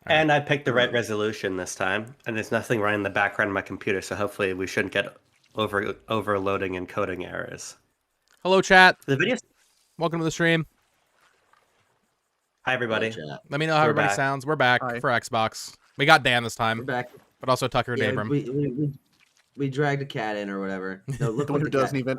right. And I picked the right resolution this time, and there's nothing running in the background of my computer, so hopefully we shouldn't get overloading and coding errors. Hello, chat. The video. Welcome to the stream. Hi, everybody. Let me know how everybody sounds. We're back for Xbox. We got Dan this time. We're back. But also Tucker and Abram. We dragged a cat in or whatever. No, look the one who doesn't even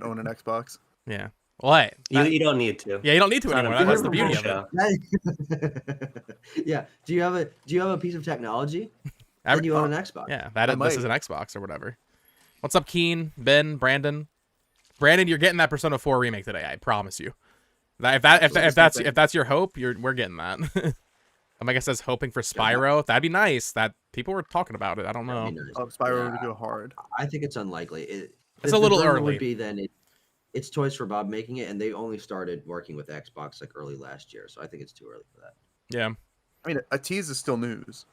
own an Xbox. Yeah. Well, hey, you don't need to. Yeah, you don't need to anymore. That's the beauty of it. Yeah. Do you have a piece of technology? Then you own an Xbox. Yeah. This is an Xbox or whatever. What's up, Keen, Ben, Brandon? Brandon, you're getting that Persona 4 remake today. I promise you. If that's your hope, we're getting that. I guess that's hoping for Spyro. That'd be nice. That people were talking about it. I don't know. Nice. Oh, Spyro would go hard. I think it's unlikely. It's a little early. Would be then it's Toys for Bob making it, and they only started working with Xbox like early last year. So I think it's too early for that. Yeah. I mean, a tease is still news.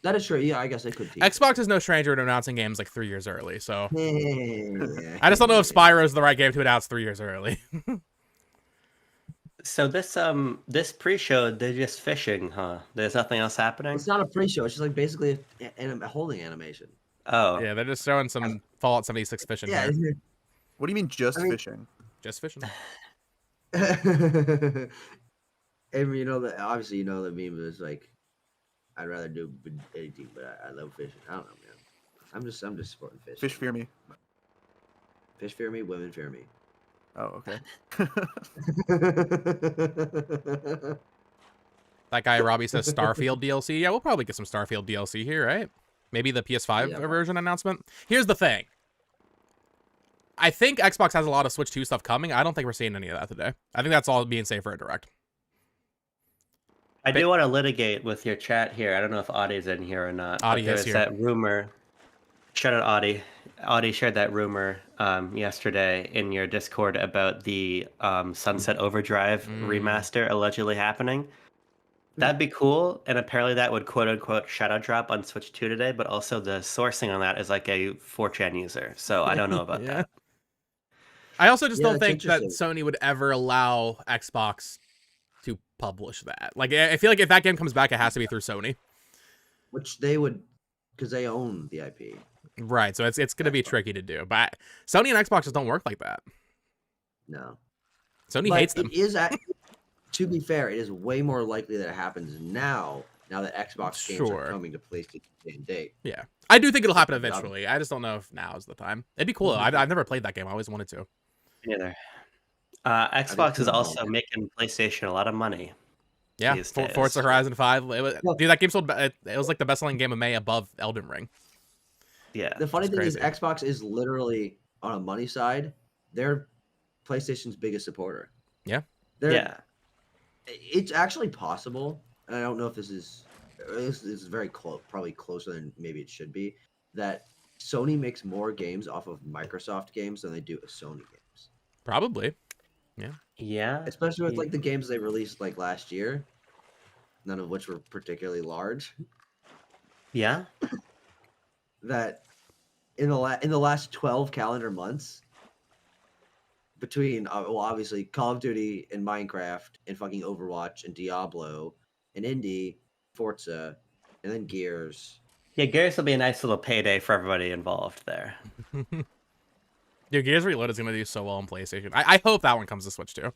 That is true. Yeah, I guess they could tease. Xbox is no stranger to announcing games like 3 years early. So yeah. I just don't know if Spyro is the right game to announce 3 years early. So this pre-show, they're just fishing, huh? There's nothing else happening? It's not a pre-show. It's just like basically a holding animation. Oh. Yeah, they're just showing some Fallout 76 fishing. Yeah. Here. What do you mean fishing? Just fishing. And you know that obviously you know the meme is like, I'd rather do anything, but I love fishing. I don't know, man. I'm just supporting fish. Fish fear me. Fish fear me. Women fear me. Oh, okay. That guy Robbie says Starfield DLC. Yeah, we'll probably get some Starfield DLC here, right? Maybe the PS5 version announcement. Here's the thing. I think Xbox has a lot of Switch 2 stuff coming. I don't think we're seeing any of that today. I think that's all being saved for a direct. I do want to litigate with your chat here. I don't know if Audie's in here or not. Audie is here. That rumor. Shout out Audie. Audie shared that rumor yesterday in your Discord about the Sunset Overdrive remaster allegedly happening. That'd be cool, and apparently that would quote-unquote shadow drop on Switch 2 today, but also the sourcing on that is like a 4chan user, so I don't know about that. I also just don't think that Sony would ever allow Xbox to publish that. Like, I feel like if that game comes back, it has to be through Sony. Which they would, because they own the IP. Right, so it's going to be tricky to do. But Sony and Xbox just don't work like that. No. Sony hates them. It is, to be fair, it is way more likely that it happens now that Xbox games are coming to PlayStation same date. Yeah. I do think it'll happen eventually. I just don't know if now is the time. It'd be cool. I've never played that game. I always wanted to. Neither. Xbox is also making PlayStation a lot of money. Yeah, Forza Horizon 5. Dude, that game sold. It was like the best-selling game of May above Elden Ring. Yeah. The funny thing is, Xbox is literally on a money side. They're PlayStation's biggest supporter. Yeah. It's actually possible, and I don't know if this is very close, probably closer than maybe it should be, that Sony makes more games off of Microsoft games than they do Sony games. Probably. Yeah. Yeah. Especially with like the games they released like last year, none of which were particularly large. Yeah. That in the last 12 calendar months, between obviously Call of Duty and Minecraft and fucking Overwatch and Diablo and Indie, Forza, and then Gears. Yeah, Gears will be a nice little payday for everybody involved there. Dude, Gears Reloaded is going to do so well on PlayStation. I hope that one comes to Switch too.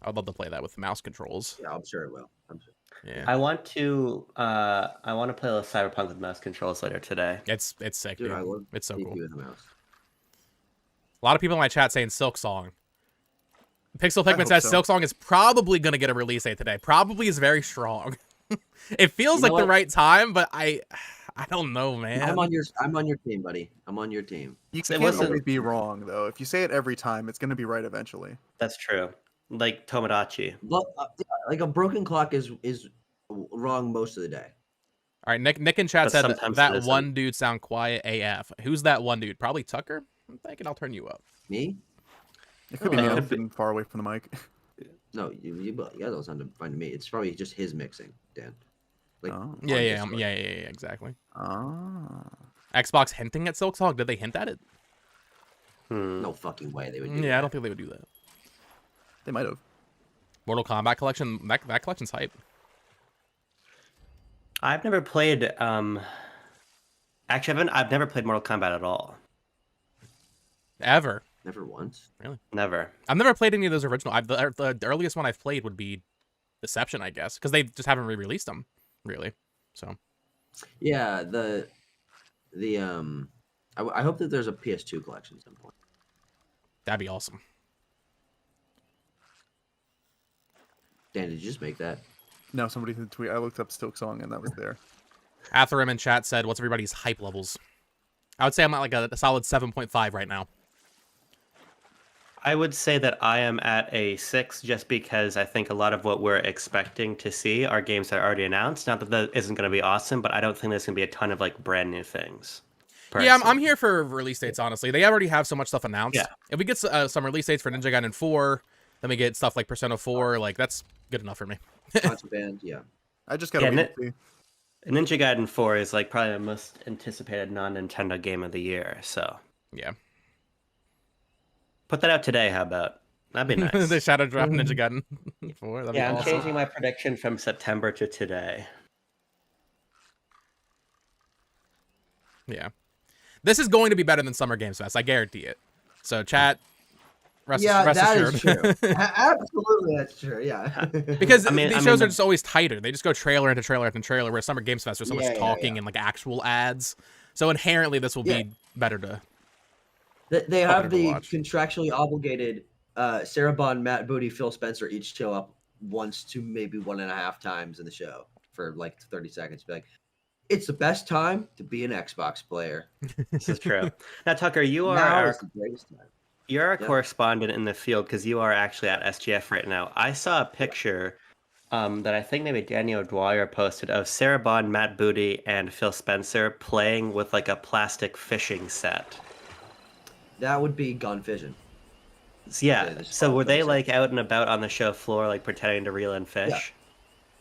I'd love to play that with mouse controls. Yeah, I'm sure it will. Yeah. I want to play a little Cyberpunk with mouse controls later today. It's sick, dude. It's so cool. A lot of people in my chat saying Silk Song. Pixel Pikmin says Silk Song is probably going to get a release date today. Probably is very strong. It feels like the right time, but I don't know, man. I'm on your team, buddy. I'm on your team. You can't always be wrong, though. If you say it every time, it's going to be right eventually. That's true. Like Tomodachi. Like a broken clock is wrong most of the day. All right, Nick in chat said that one dude sound quiet AF. Who's that one dude? Probably Tucker? I'm thinking I'll turn you up. Me? It could be me. I'm sitting far away from the mic. No, you guys don't sound fine to me. It's probably just his mixing, Dan. Like, yeah, exactly. Xbox hinting at Silk Song? Did they hint at it? No fucking way they would do that. Yeah, I don't think they would do that. They might have. Mortal Kombat collection, that collection's hype. I've never played. Actually, I've never played Mortal Kombat at all. Ever. Never once. Never. I've never played any of those original. The earliest one I've played would be Deception, I guess, because they just haven't re-released them, really. So. Yeah, I hope that there's a PS2 collection at some point. That'd be awesome. Dan, did you just make that? No, somebody did tweet. I looked up Silk Song and that was there. Atherim in chat said, "What's everybody's hype levels?" I would say I'm at like a solid 7.5 right now. I would say that I am at a 6 just because I think a lot of what we're expecting to see are games that are already announced. Not that that isn't going to be awesome, but I don't think there's going to be a ton of like brand new things. Yeah, I'm here for release dates, honestly. They already have so much stuff announced. Yeah. If we get some release dates for Ninja Gaiden 4, then we get stuff like Persona 4, like that's good enough for me. Contraband, yeah. I just gotta wait and see. Ninja Gaiden 4 is like probably the most anticipated non-Nintendo game of the year, so Yeah. put that out today, how about? That'd be nice. The Shadow Drop Ninja Gaiden 4. That'd be Yeah, I'm awesome. changing my prediction from September to today. Yeah. This is going to be better than Summer Games Fest, I guarantee it. So chat, rest assured. Is true. Absolutely, that's true. Yeah. Because I mean- these I shows mean, are just always tighter. They just go trailer into trailer after trailer, where Summer Games Fest there's so much talking and like actual ads. So inherently this will be better to They have to the watch. contractually obligated Sarah Bond, Matt Booty, Phil Spencer each show up once to maybe 1.5 times in the show for like 30 seconds. Be like, it's the best time to be an Xbox player. This is true. Now, Tucker, you are Now our, is the greatest time. you're a Yeah. correspondent in the field because you are actually at SGF right now. I saw a picture that I think maybe Daniel Dwyer posted of Sarah Bond, Matt Booty, and Phil Spencer playing with like a plastic fishing set. That would be gun fishing. Yeah. Yeah, just So follow were they those like out and about on the show floor, like pretending to reel in fish? Yeah.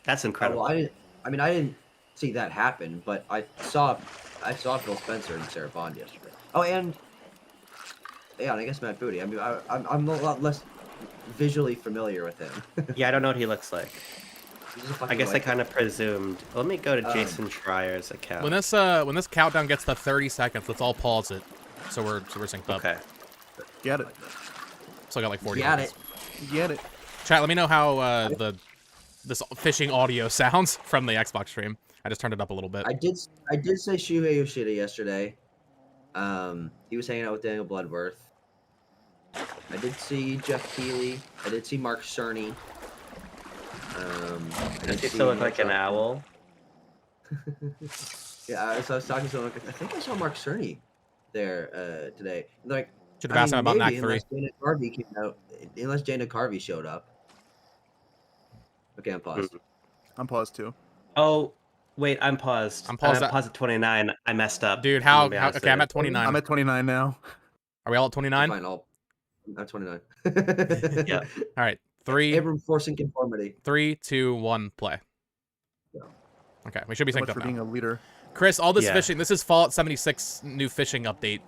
That's incredible. Well, I didn't see that happen, but I saw Phil Spencer and Sarah Bond yesterday. Oh, and I guess Matt Booty. I mean, I'm a lot less visually familiar with him. Yeah, I don't know what he looks like. He's just a I fucking guess I white kind of presumed. Let me go to Um, Jason Schreier's account. when this countdown gets to 30 seconds, let's all pause it. So we're synced up. Okay. Get it. Still got like 40 Got minutes. Get it. Chat, let me know how this fishing audio sounds from the Xbox stream. I just turned it up a little bit. I did say Shuhei Yoshida yesterday. He was hanging out with Daniel Bloodworth. I did see Jeff Keighley. I did see Mark Cerny. Does he still look like an owl? Yeah, so I was talking to someone. I think I saw Mark Cerny there today. Like, Should have asked him about Knack 3. unless Dana Carvey came out, unless Dana Carvey showed up. Okay, I'm paused. I'm paused too. Oh, wait, I'm paused. I'm paused at- paused at 29. I messed up. Dude, I'm gonna be honest okay, with I'm you. at 29. I'm at 29 now. Are we all at 29? Fine, I'm 29. Yeah. All right. 3, Abram forcing conformity. 3, 2, 1, play. Yeah. Okay, we should be So synced much up for now. being a leader. Chris, all this Yeah. fishing, this is Fallout 76 new fishing update.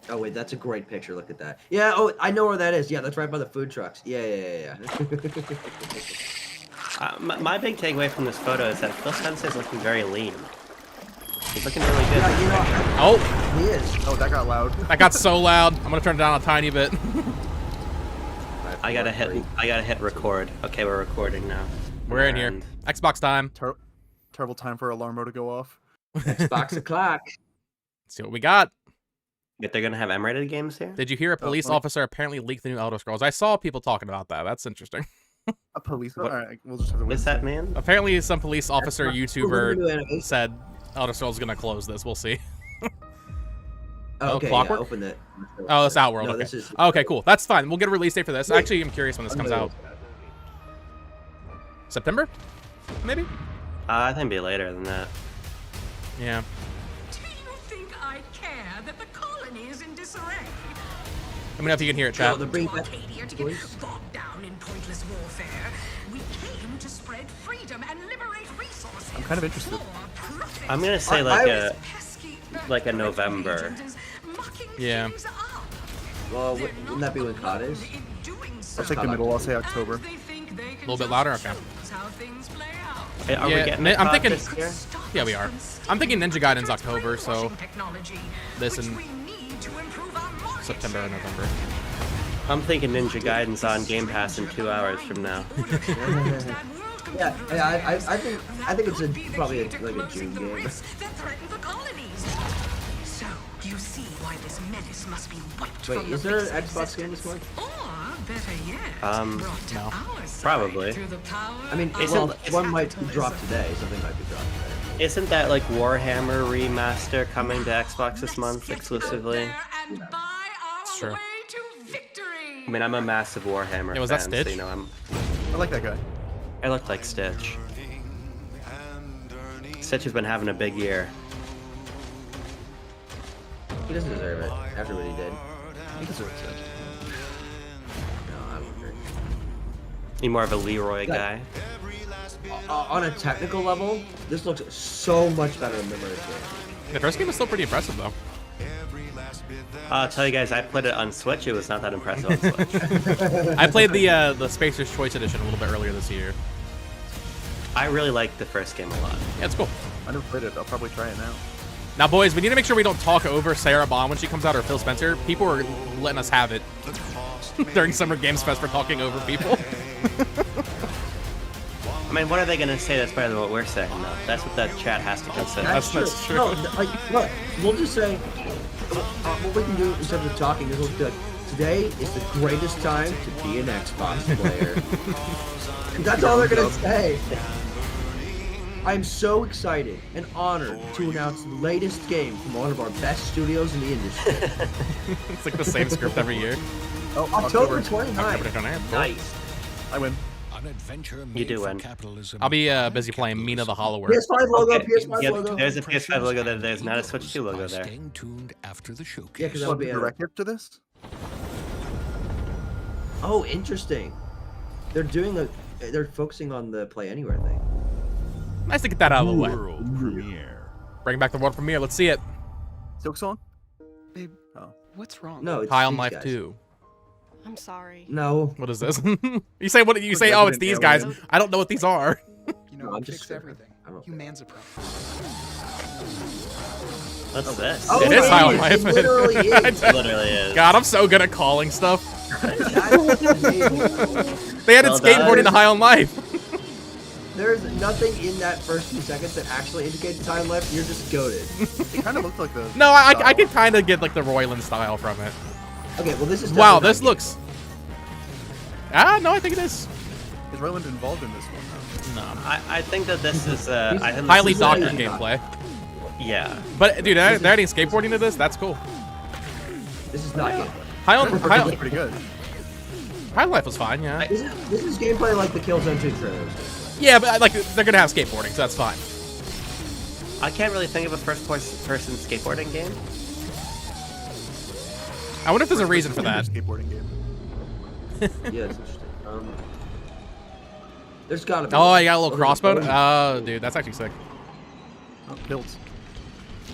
Oh wait, that's a great picture. Look at that. Yeah. Oh, I know where that is. Yeah, that's right by the food trucks. Yeah. My big takeaway from this photo is that Phil Spencer's looking very lean. He's looking really good. Yeah, you know, Oh, he is. Oh, that got loud. that got so loud. I'm gonna turn it down a tiny bit. I gotta hit record. Okay, we're recording now. We're in here. And Xbox time. Terrible time for alarm mode to go off. Xbox o'clock. Let's see what we got. But they're gonna have M-rated games here. Did you hear a police let me- officer apparently leaked the new Elder Scrolls? I saw people talking about that. That's interesting. A police. What- All right, we'll just have to wait. What's that mean? Apparently, some police officer not- YouTuber We're gonna do it. said Elder Scrolls is gonna close this. We'll see. Oh, okay, Clockwork? yeah, open it. Oh, it's Outworld. No, Okay. this is. Okay, cool. That's fine. We'll get a release date for this. Actually, I'm curious when this comes out. September? Maybe? I think it'll be later than that. Yeah. Do you think I care that the colony is in disarray? Let me know if you can hear it, No, chat. they're bringing To back Arcadia to get police. bogged down in pointless warfare. We came to spread freedom and liberate resources. I'm kind of interested. For profit. I'm gonna say I like was- Pesky like a Earth November. agent is mucking Yeah. things up. Well, They're wouldn't that be when COD is? in doing so. I'll take the middle. I'll say October. As they think they can A little bit just louder? Okay. choose how things play out. Hey, are we Yeah, getting I'm a COD thinking- this year? Yeah, we are. I'm thinking Ninja Gaiden's October, so this in September or November. I'm thinking Ninja Gaiden's on Game Pass in 2 hours from now. Yeah, I think it's probably like a June game. So you see why this menace must be wiped Wait, from is the there an faces Xbox of game this month? Or better yet, brought to no. our side Probably. through the power I mean, of well, one might capitalism. drop today. Something might be dropped today. Isn't that like Warhammer remaster coming to Xbox this month Let's get exclusively? out there and buy our Sure. way to victory. I mean, I'm a massive Warhammer Yeah, was fan, that Stitch? so you know I like that guy. I look like Stitch. Stitch has been having a big year. He doesn't deserve it after what he did. He deserves it. No, I don't agree. You more of a Leroy guy. On a technical level, this looks so much better than the first game. The first game was still pretty impressive, though. I'll tell you guys, I played it on Switch. It was not that impressive on Switch. I played the Spacer's Choice Edition a little bit earlier this year. I really liked the first game a lot. Yeah, it's cool. I never played it. I'll probably try it now. Now, boys, we need to make sure we don't talk over Sarah Bond when she comes out or Phil Spencer. People are letting us have it during Summer Games Fest for talking over people. I mean, what are they going to say that's better than what we're saying, though? That's what that chat has to consider. That's true. No, like, look, we'll just say what we can do in terms of talking is we'll be like, today is the greatest time to be an Xbox player. And that's all they're gonna say. I'm so excited and honored to announce the latest game from one of our best studios in the industry. It's like the same script every year. Oh, October October. 29th. Nice. I win. An adventure You do made for win. capitalism I'll be and busy playing Mina the Hollower. PS5 logo, Okay, PS5 yep, logo. there's a PS5 logo there. There's not a Switch 2 logo by there. staying tuned after the showcase. Yeah, because that What, would be the a... directive to this? Oh, interesting. They're doing a... They're focusing on the Play Anywhere thing. Nice to get that out of the way. World premiere. Bring back the world premiere. Let's see it. Silk Song? Babe, Oh. what's wrong? No, it's High on these Life guys. 2. I'm sorry. No. What is this? You say what? You say, oh, it's these guys. I don't know what these are. You know, No, I'm I just fix scared. everything. I don't- Human's a problem. What's this? Oh, It is High on it Life. literally is. It literally is. God, I'm so good at calling stuff. That's amazing. They added Well skateboarding done. to High on Life. There's nothing in that first few seconds that actually indicates time left. You're just goaded. It kind of looked like the. No, I could kind of get like the Royland style from it. Okay, well this is Wow, definitely this not looks. No, I think it is. Is Roland involved in this one? No, I think that this is I think this highly is doctored not. gameplay. Yeah. But dude, they're adding skateboarding to this. That's cool. gameplay. This is not gameplay. High on Looks High, pretty good. High on Life was fine. Yeah. This is gameplay like the Killzone 2 trailers. Yeah, but like they're gonna have skateboarding, so that's fine. I can't really think of a first-person skateboarding game. I wonder if there's a reason for that. Skateboarding game. Yeah, it's interesting. There's gotta be. Oh, you got a little Look at crossbow. the photo. Oh, dude, that's actually sick. Oh, builds.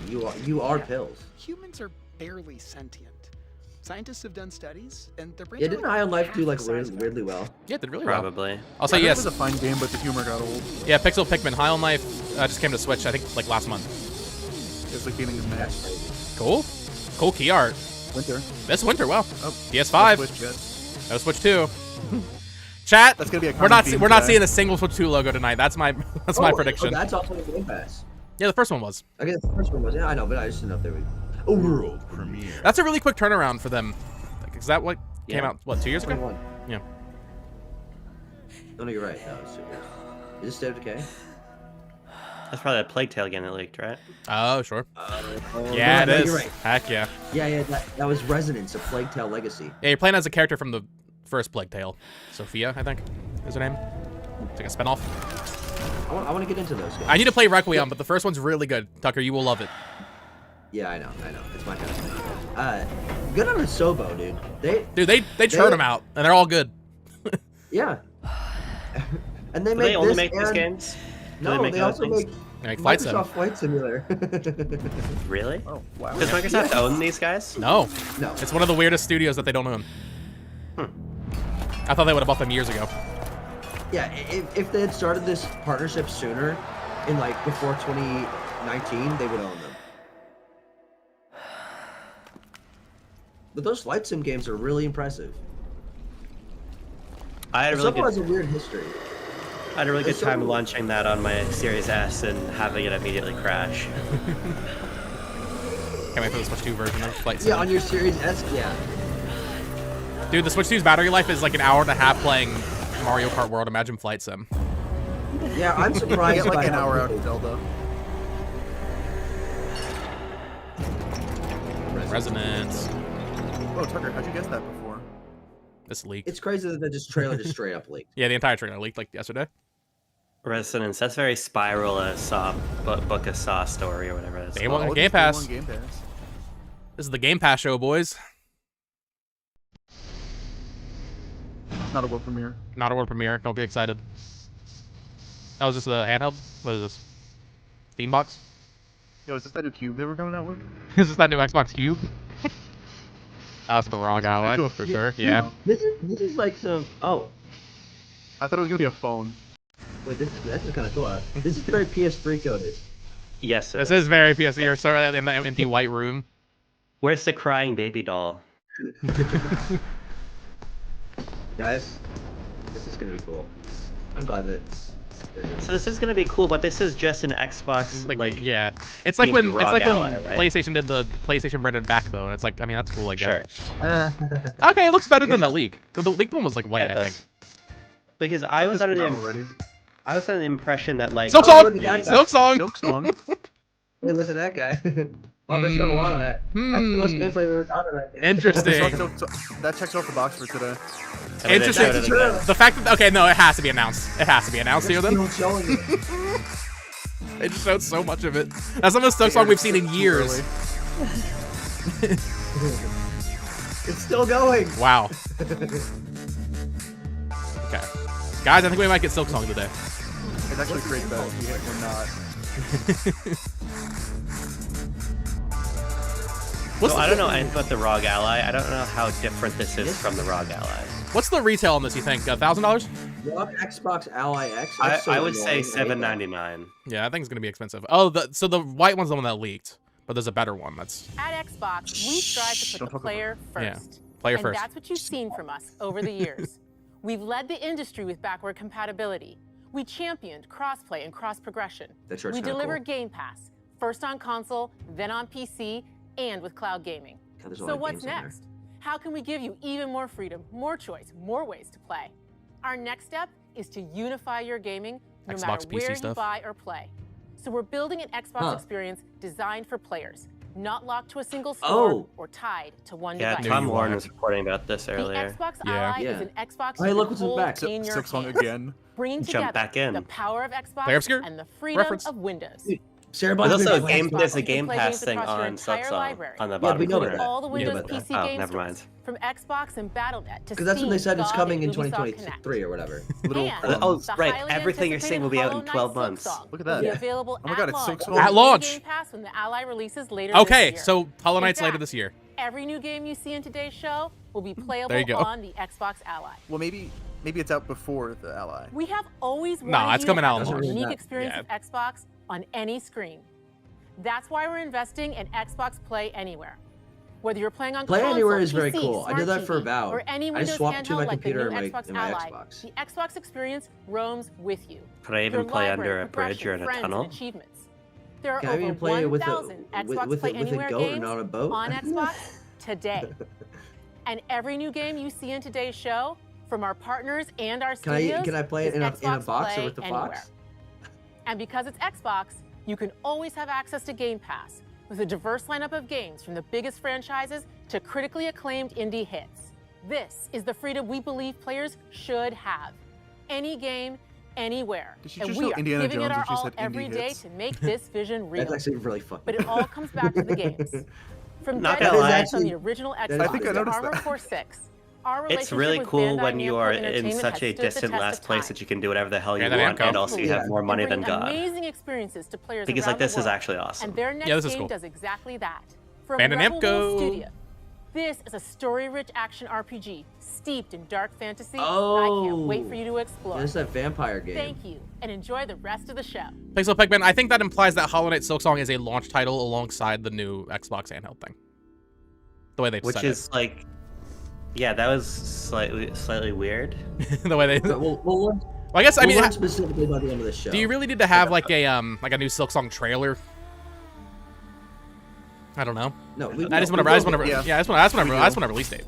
You are pills. Humans are barely sentient. Scientists have done studies, and their brains Yeah, are didn't like High on Life half do like the size of weirdly ours. well? Yeah, it did really well. Probably. I'll say It yes. was a fine game, but the humor got old. Yeah, Pixel Pikmin High on Life just came to Switch. I think like last month. It was like gaming of match. Cool. Cool key art. Winter. This winter, well. Oh, PS5. Switch, yes. No Switch 2. Chat. That's gonna be a We're not common theme we're not today. seeing a single Switch 2 logo tonight. That's my my prediction. Oh, that's also in Game Pass. Yeah, the first one was. I guess the first one was. Yeah, I know, but I just didn't know if they would. Oh, World premiere. That's a really quick turnaround for them. Like, is that what came Yeah. out? What 2 years ago? 21. Yeah. Oh, no, you're right. No, it's 2 years. Is this State of Decay? That's probably a Plague Tale game that leaked, right? Oh, sure. Oh, Yeah, no, it is. You're right. Heck yeah. Yeah, that was Resonance, a Plague Tale Legacy. Yeah, you're playing as a character from the first Plague Tale. Sophia, I think, is her name. It's like a spinoff. I want to get into those games. I need to play Requiem, but the first one's really good. Tucker, you will love it. Yeah, I know. It's my kind of thing. Good on Asobo, dude. They churn them out, and they're all good. Yeah. And they Do make they only this make these and- games? Do No, make they other also things? make They make Flight Sim. Microsoft Flight Simulator. Really? Oh, wow. Does Microsoft own these guys? No, No. it's one of the weirdest studios that they don't own. I thought they would have bought them years ago. Yeah, if they had started this partnership sooner, in like before 2019, they would own them. But those flight sim games are really impressive. I had a Some really has a good, weird history. I had a really good There's time some- launching that on my Series S and having it immediately crash. Can't wait for the Switch 2 version of Flight Sim. Yeah, on your Series S, yeah. Dude, the Switch 2's battery life is like an hour and a half playing Mario Kart World. Imagine Flight Sim. Yeah, I'm I surprised get by like an how hour out quickly- of Zelda. Resonance. Oh, Tucker, how'd you guess that before? This leaked. It's crazy that the trailer just straight up leaked. Yeah, the entire trailer leaked like yesterday. Resonance, that's very Spiral Saw, Book of Saw story or whatever it is. Day one Oh, Game just Day Pass. One Game Pass. This is the Game Pass show, boys. Not a world premiere. Not a world premiere. Don't be excited. That was just a handheld. What is this? Steam box? Yo, is this that new cube they were coming out with? Is this that new Xbox Cube? That's the wrong ally for sure. Yeah. This is like some. Oh, I thought it was gonna be a phone. wait, this is kind of cool. This is very PS3 coded. Yes, it This is very PSC. You're sort of in the empty white room. Where's the crying baby doll? Guys, this is gonna be cool. I'm glad that. So this is gonna be cool, but this is just an Xbox Like yeah, it's like Being when ROG ally, right? PlayStation did the PlayStation branded backbone. It's like I mean that's cool. Like Sure. Okay, it looks better than the leak. The leaked one was like white, Yeah, I think. Because I was under the already. impression that like Silk Oh, Song. look at that guy. Silk Song. Silk Song. Hey, listen to that guy. Well, there's no one on that. That's the most gameplay we've ever done tonight. Interesting. That checks off the box for today. I mean, they showed Interesting. it again. The fact that okay, no, it has to be announced. It has to be announced here then. Still showing it. They just showed so much of it. That's the most Silk Song we've seen in years. It's still going. Wow. Okay, guys, I think we might get Silk Song today. It's actually great bet. We're not. What's So the, I don't know anything about the ROG Ally. I don't know how different this is from the ROG Ally. What's the retail on this? You think $1,000? Rock Xbox Ally X. I, That's so I would say annoying. I hate that. $7.99. Yeah, I think it's gonna be expensive. Oh, so the white one's the one that leaked, but there's a better one. That's At Xbox, we strive to Don't put the talk about player Yeah. first. Player and first. that's what you've seen from us over the years. We've led the industry with backward compatibility. We championed crossplay and cross progression. That shirt's We kinda delivered cool. Game Pass, first on console, then on PC, and with cloud gaming. God, there's a lot So of what's games on there. next? How can we give you even more freedom, more choice, more ways to play? Our next step is to unify your gaming no Xbox, matter PC where you stuff. buy or play. So we're building an Xbox Huh. experience designed for players, not locked to a single store Oh. or tied to one Yeah, device. Tom you Warren are. was reporting about this The earlier. Xbox Yeah. Ally Yeah. is an Xbox Hey, you look can what's in the hold back. in your Silk Song hands, again. bringing Jump together back in. the power of Player Xbox obscure? and the freedom Reference. of Windows. Dude, Sarah There's Bond's also been a game. playing There's a Xbox. Game Play Pass games thing across your on Silk entire Song library. on the Yeah, bottom we know corner. that. All the Yeah, Windows about that. PC Oh, game never stores, mind. from Xbox and BattleNet to Because that's when they Steam, said it's GOG, coming in and Ubisoft 2023 or whatever. Little. And Oh, the right, highly everything you're saying will be out in anticipated 12 Hollow Knight months. Silk Song Look at will that. be available Oh my God, it's launch Silk Song. At on launch. Game Pass when the Ally releases later okay. this year. So Hollow In Knight's later fact, this year. Every new game you see in today's show will be playable There you go. on the Xbox Ally. Well, maybe it's out before the Ally. We have always wanted Nah, it's you coming to out have in a launch. unique Yeah. experience Yeah. of Xbox on any screen. That's why we're investing in Xbox Play Anywhere. Whether you're playing on Play console, Anywhere is very PC, cool. I did Smart that for TV, Avowed. or any I Windows swapped to handheld my like the computer new and Xbox my Ally. Xbox. The Xbox experience roams with you. Could I even Your play library, under a bridge or in a progression, friends, tunnel? and achievements. There are Can I over even play with 1,000 a Xbox with Play a Anywhere goat games and on a boat? on Xbox today. And every new game you see in today's show, from our partners and our studios, Can I play it is in a Xbox box or Play with the Anywhere. box? And because it's Xbox, you can always have access to Game Pass with a diverse lineup of games from the biggest franchises to critically acclaimed indie hits. This is the freedom we believe players should have. Any game, anywhere. Did she And just we show are Indiana giving it Jones our when she all said indie every day hits? to make this vision real. That's actually really fun. But it all comes back to the games. From Not Dead gonna lie. Space on the original Xbox I think I to noticed Armored that. Core 6. Our It's relationship really with cool Bandai when you Namco are in Entertainment such has a stood the distant test last of place time. that you can do whatever the hell you Bandai want, Namco. and also you have more money and than bring God. amazing experiences to players Because around like this the is world. actually awesome. And their next Yeah, this is game cool. does exactly that. From Bandai Rebel Namco. Wolf Studio. This is a story-rich action RPG steeped in dark fantasy. Oh. And I can't wait for you to explore. There's that vampire game. Thank you, and enjoy the rest of the show. Pixel Pikmin, I think that implies that Hollow Knight Silksong is a launch title alongside the new Xbox handheld thing. The way they Which said is like, yeah, that was slightly weird. it. The way they. But we'll learn, Well, I guess I we'll mean, learn specifically by the end of the show. do you really need to have like a new Silksong trailer? I don't know. No, I just want to release date.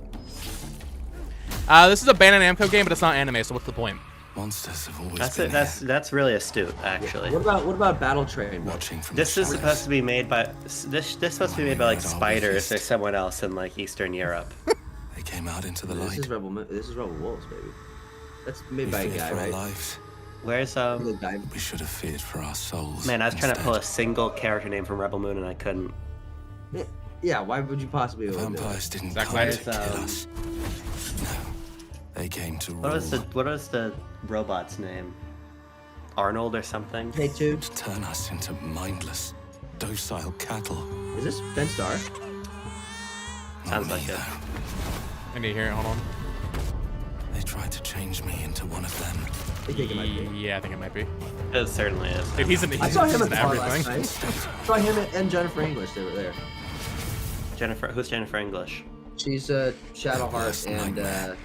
This is a Bandai Namco game, but it's not anime, so what's the point? Monsters have always been That's really astute, actually. What about Battle Train? watching from This the is shadows. supposed to be made by this supposed to be made by like Spiders or someone else in like Eastern Europe. They came out into the This light. is Rebel Wolves, baby. That's made We by a feared guy, for our right? lives. Where's The guy. We should have feared for our souls. Man, I was trying to pull a instead. single character name from Rebel Moon and I couldn't. Yeah, why would you possibly The do that? vampires didn't Zack come Snyder. to kill us. No, they came to What was rule. the robot's name? Arnold or something? K2? To turn us into mindless, docile cattle. Is this Ben Star? Sounds Not like me, it. though. I need to hear it. Hold on. They tried to change me into one of them. I think it might be. Yeah, I think it might be. It certainly is. Dude, he's in I saw him in at the bar everything. last night. I saw him and Jennifer English. They were there. Who's Jennifer English? She's Shadowheart Worst and nightmare.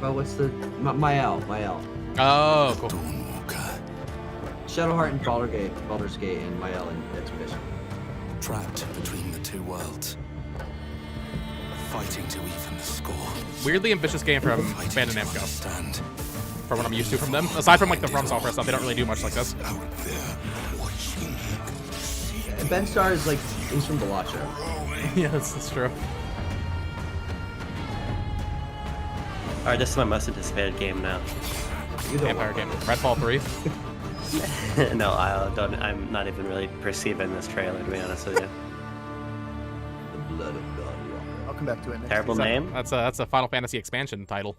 well, what's the Mael? Oh, cool. Dawnwalker, Shadowheart and Baldur's Gate and Mael and Expedition. trapped between the two worlds. Fighting to even the score. Weirdly ambitious game from Fighting Bandai to Namco. understand. From what I'm used to from them. Aside from like the From Software stuff, they don't really do much like this. Out there, watching. And Ben Star is like he's from Balacho. Yeah, that's true. Alright, this is my most anticipated game now. Either Vampire one. game. Redfall 3. No, I'm not even really perceiving this trailer, to be honest with you. The blood of God. I'll come back to it next. Terrible week. name? That's a Final Fantasy expansion title.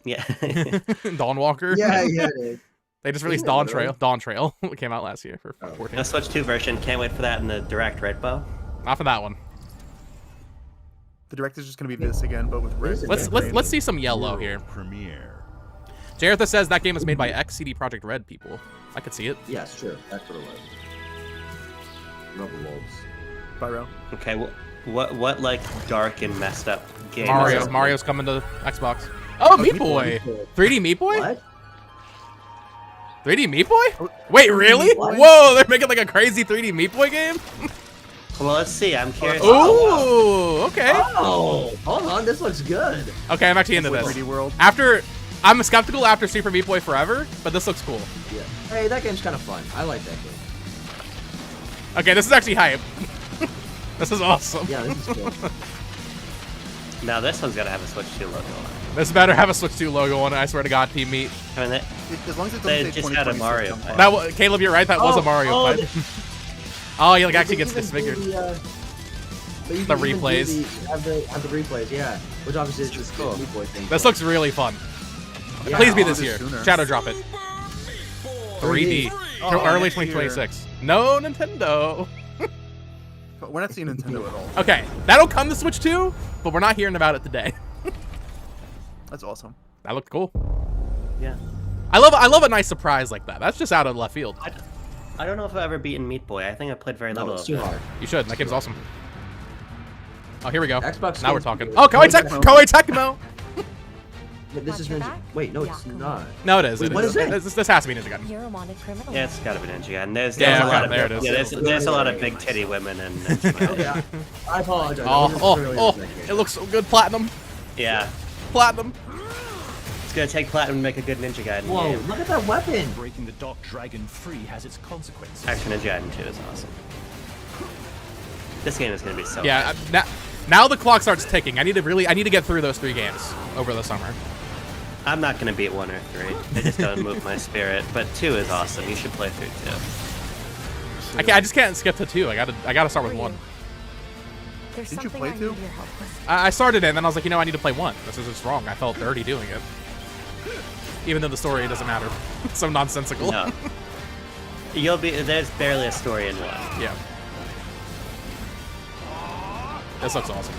Yeah. Dawnwalker. Yeah, dude. They just released Isn't it Dawn really? Trail. Dawn Trail. It came out last year for Oh. 14. No Switch 2 version. Can't wait for that in the direct, right, Bo? Not for that one. The direct is just gonna be this again, but with red. is it? Let's see some yellow here. Premiere. Jareth says that game is made by ex-CD Projekt Red people. I could see it. Yes, true. That's what it was. Rebel Wolves. Byro. Okay, what like dark and messed up game? Mario's coming to Xbox. Oh, Meat Boy. 3D Meat Boy? What? 3D Meat Boy? Wait, really? What? Whoa, they're making like a crazy 3D Meat Boy game? Well, let's see. I'm curious. Ooh, okay. Oh, hold on. This looks good. Okay, I'm actually into Like this. 3D World. I'm skeptical after Super Meat Boy Forever, but this looks cool. Yeah. Hey, that game's kind of fun. I like that game. Okay, this is actually hype. This is awesome. Yeah, this is cool. Now this one's gotta have a Switch 2 logo on it. This better have a Switch 2 logo on it. I swear to God, Team Meat. I mean, As long as it They doesn't say just had a 2026, Mario I'm fight. fine. Caleb, you're right. That was a Mario oh, fight. Oh, he like actually They gets even do disfigured. but you The can even do replays. have the replays, yeah. Which obviously is just cool. Meat Boy thing. This looks really fun. Yeah, Please be I'll this do year. sooner. Shadow drop it. 3D. Oh, Early next year. 2026. No Nintendo. But we're not seeing Nintendo at all. Okay, that'll come to Switch 2, but we're not hearing about it today. That's awesome. That looked cool. yeah. I love a nice surprise like that. That's just out of left field. I don't know if I've ever beaten Meat Boy. I think I played very No, little it's of too it. hard. You should. That game's awesome. Oh, here we go. Xbox Now we're games- talking. Oh, Koei Tecmo. But this is Ninja. Wait, no, it's not. No, it is. Wait, It what is. is it? This has to be Ninja Gaiden. You're a wanted criminal. Yeah, it's gotta be Ninja Gaiden. There's Yeah, a lot okay, of there it is. yeah, there's a lot of big titty women and Okay, I apologize. I wasn't really Oh, into that game. it looks so good. Platinum. yeah. Platinum. It's gonna take platinum to make a good Ninja Gaiden Whoa, game. look at that weapon. Breaking the Dark Dragon free has its consequences. Actually, Ninja Gaiden 2 is awesome. This game is gonna be so Yeah. Now the clock starts ticking. I need to get through those 3 games over the summer. I'm not gonna beat 1 or 3. They just don't move my spirit. But 2 is awesome. You should play through 2. I just can't skip to 2. I gotta start with 1. There's Didn't you something play I need two? your help with. I started it, and then I was like, I need to play 1. This is just wrong. I felt dirty doing it. Even though the story doesn't matter. It's so nonsensical. No. There's barely a story in 1. Yeah. This looks awesome.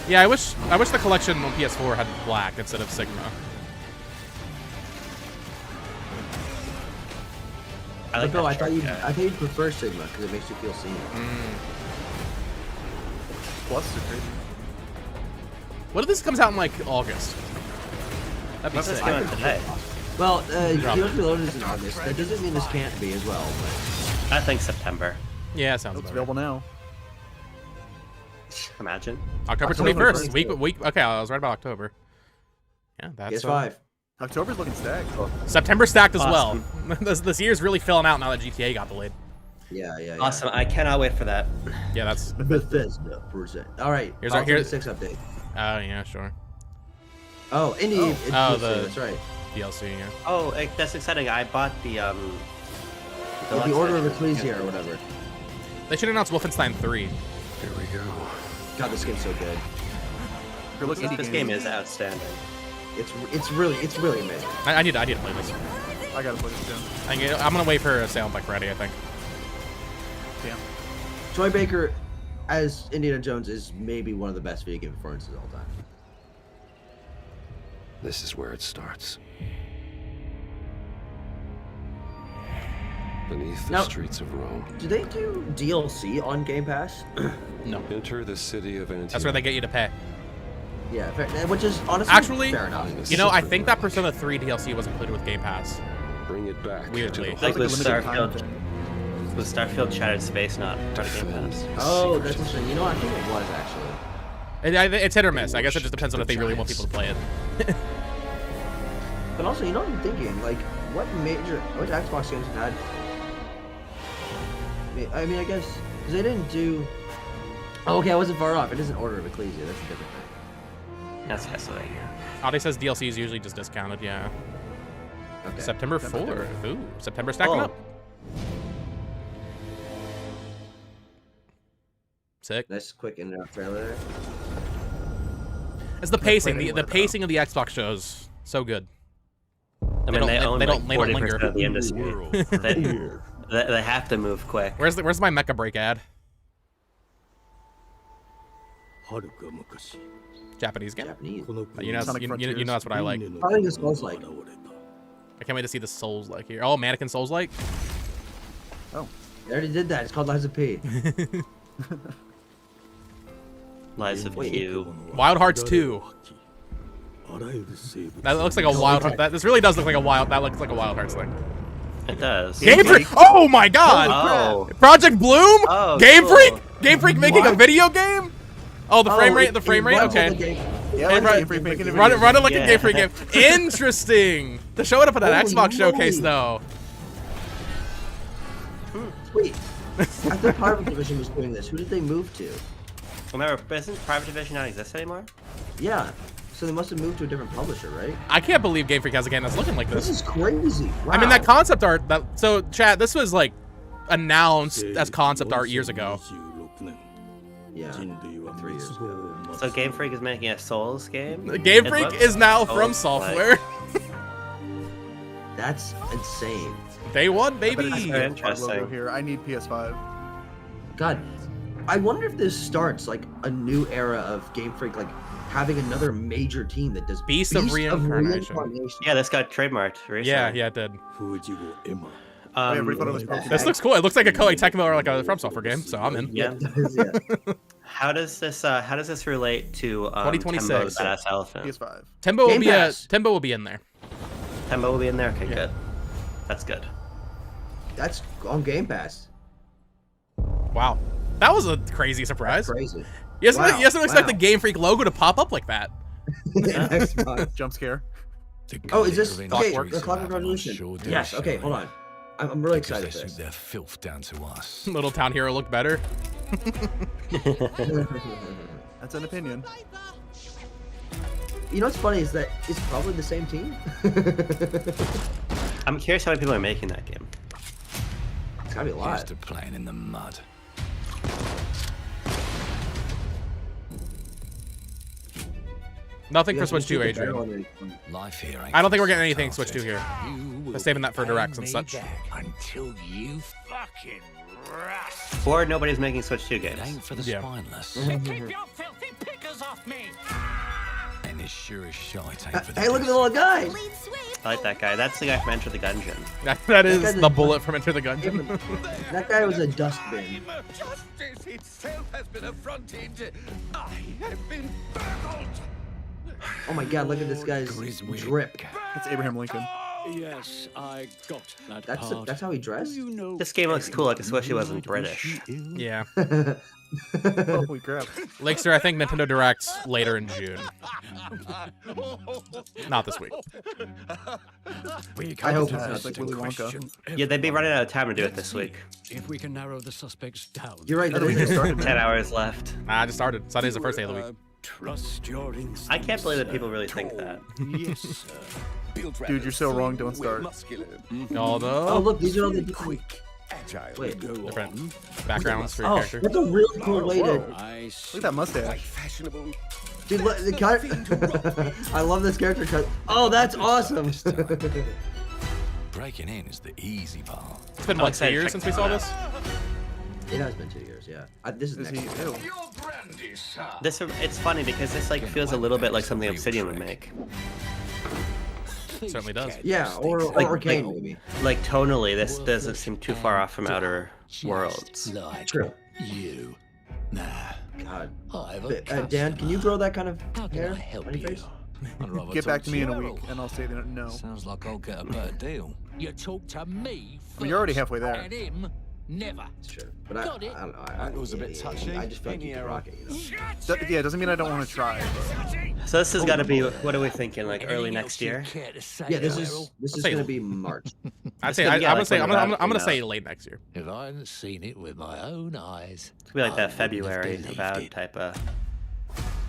Yeah, I wish the collection on PS4 had black instead of Sigma. I Bill, I thought you'd prefer Sigma because it makes you feel seen. Plus, they're crazy. What if this comes out in like August? That'd be What's this sick. coming out today? Well, Heroes Reloaded is in August. That doesn't mean this can't be as well. But I think September. Yeah, sounds It's about right. available now. Imagine. October October 21st. 21st. Week. Okay, I was right about October. Yeah, that's PS5. October's looking stacked. September stacked as Awesome. well. this year's really filling out now that GTA got delayed. Yeah. Awesome. I cannot wait for that. Yeah, that's. Bethesda %. All right. Here's our- here's- 6 update. Oh yeah, sure. Oh, Indie. It's Oh, DLC, that's right. DLC. Yeah. Oh, that's exciting. I bought the The Order of Ecclesia or whatever. They should announce Wolfenstein 3. Here we go. God, this game's so good. If you're looking at This game is outstanding. It's really amazing. I need to play this. I gotta play this game. I'm gonna wait for a sale on Black Friday. I think. Damn. Troy Baker as Indiana Jones is maybe one of the best video game performances of all time. This is where it starts. Beneath the Now- streets of Rome. Do they do DLC on Game Pass? No. Enter the city of Antioch. That's where they get you to pay. Yeah, which is honestly Actually, fair enough. you know, I think that Persona 3 DLC was included with Game Pass. Bring it back. Weirdly. to the Like with It's like a limited time Starfield. thing. With Starfield Shattered Space not part of Game Defend Pass. your Oh, secret. that's interesting. You know, I think it was actually. It's hit or miss. I guess it just depends on if they really want people to play it. But also, you know what I'm thinking? Like, what Xbox games have had? I mean, I guess because they didn't do. Oh, okay, I wasn't far off. It isn't Order of Ecclesia. That's a different thing. That's Castlevania. Audi says DLC is usually just discounted. Yeah. Okay. September 4. Ooh, September stacking Oh. up. Sick. Nice quick in and out trailer there. It's the pacing. play The anymore, pacing of the Xbox shows so good. I mean, don't- they own they like don't- they don't 40% linger. of the industry. they have to move quick. Where's my Mecha Break ad? Japanese game. Japanese. You know, Sonic you know Frontiers. that's what I like. I think this smells like. I can't wait to see the Souls like here. Oh, Mannequin Souls like. They already did that. It's called Lies of P. Lies of Q. Wild Hearts 2. That looks like a Wild Heart. This really does look like a Wild. That looks like a Wild Hearts thing. It does. Game Freak. Oh my God. Oh. Project Bloom. Oh, Game cool. Freak. Game Freak making a What? video game. Oh, the frame rate. The frame rate. runs on Okay. the game. Yeah, Hey, like run- Game Freak making a Run video it like a Yeah. Game Freak game. Interesting. To show it up at an Holy Xbox showcase moly. though. Wait. I thought Private Division was doing this. Who did they move to? Remember, doesn't Private Division not exist anymore? Yeah. So they must have moved to a different publisher, right? I can't believe Game Freak has a game that's looking like This this. is crazy. Wow. I mean, that concept art. So, chat. This was like announced as concept art years ago. Yeah. 3 years ago. So Game Freak is making a Souls game? Game It Freak looks is now from Souls-like. Software. That's insane. Day one, Very baby. interesting. logo here. I need PS5. God, I wonder if this starts like a new era of Game Freak, like having another major team that does Beast of Reincarnation. Yeah, this got trademarked recently. Yeah, it did. I every photo was broken. This looks cool. It looks like a Koei Tecmo or like a From Software game, so I'm in. Yeah. Yeah. How does this relate to 2026. Tembo's Badass Elephant? PS5. Tembo Game Pass. Tembo will be in there. Tembo will be in there? Okay, good. That's good. That's on Game Pass. Wow, that was a crazy surprise. Crazy. You guys Wow, don't expect wow. the Game Freak logo to pop up like that. Xbox. Jump scare. Oh, is this okay? Clockwork? The Clockwork Revolution. Yes. Okay, hold on. I'm really excited for this. their filth down to us. Little Town Hero looked better. That's an opinion. You know what's funny is that it's probably the same team. I'm curious how many people are making that game. It's gotta be a lot. Used to playing in the mud. Nothing You for guys Switch can 2, shoot the barrel Adrian. and then- Life here ain't I don't think we're for getting anything started. Switch 2 here. You They're will saving that for pay directs and me such. back until you fucking rust. Or nobody's making Switch 2 It games. ain't for the Yeah. spineless. Keep your filthy pickers off me! And it's sure as shite ain't for the Hey, look at the little guy. I like that guy. That's the guy from Enter the Gungeon. That is guy's the a- bullet from Enter the Gungeon. That guy was a dustbin. Justice itself has been affronted. I have been burgled. Oh my god, look at this guy's Griswold. drip. It's Abraham Lincoln. Yes, I got that That's how he dressed? This game looks cool. I just wish he wasn't British. Yeah. Holy crap. Lakester, I think Nintendo Direct's later in June. Not this week. I hope Yeah, it's it's not. like Willy Wonka. Yeah, they'd be running out of time to do it this week. If we can narrow the suspects down. You're right, that We just is started. 10 hours left. I just started. Sunday's the first day of the week. Trust your instincts. I can't believe that people really think that. Yes, sir. Dude, you're so wrong. Don't start. Oh, Although look, these are all the Quick, agile. Wait. Go different on. backgrounds for your Oh, character. that's a really cool way to. I see. Look at that mustache. Fashionable. Dude, look, the cut. I love this character cut. Oh, that's awesome. Breaking in is the easy part. It's been I'm what, 2 excited to years check since we that saw out. this? It has been 2 years, yeah. This is Is next he? year. Ew. Your brandy, sir. This it's funny because this like feels a little bit like something Obsidian would make. It certainly does. Yeah, or Like- Arcane, like- maybe. Like tonally, this doesn't seem too far off from Outer Worlds. Like True. you. Nah. God. I've a Dan, can you grow that kind of How can hair I help on your you? face? I'd rather Get talk back to me in a Gerald. week, and I'll say that no. Sounds like I'll get a better deal. You talk to me first. Well, you're already halfway there. And him, never. It's true. But I Got it. don't know. That was a bit touchy. I just feel like you can rock it, you know? Yeah, doesn't mean I don't want to try. So this has got to be. What are we thinking? Like early Anything next else you year? care to say, Yeah, this Gerald? is say- gonna be March. I'd say gonna- yeah, I'm gonna like say when I'm the gonna, I'm Avowed gonna came say late next year. If I hadn't seen it with my own eyes, It's gonna be like that I wouldn't have February believed Avowed it. type of.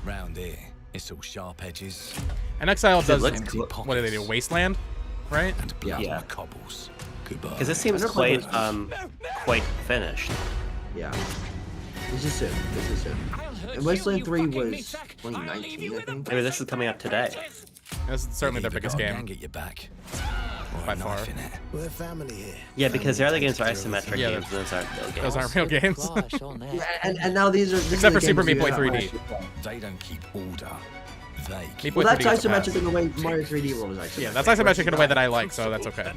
Round here, it's all sharp edges And Exile does looks empty cool. pockets what do they do? Wasteland, right? and blood Yeah. on the cobbles. Goodbye. Because this seems quite finished. Yeah. This is soon. This is soon. And Wasteland 3 was 2019, I think. Maybe this is coming out today. This is certainly their Either biggest got a game. gang at your back, or By a far. knife in it. we're family here. Yeah, because the other games are isometric Yeah, games. Those aren't real games. Those aren't real games. Gosh, on that. Yeah, and now these are. this is Except the for Super games Meat Boy you 3D. actually play. They don't keep order. They Meat keep. Boy Well, that's 3D is the isometric best. in the way Mario 3D World is isometric. Yeah, that's isometric in a way that I like, so that's okay.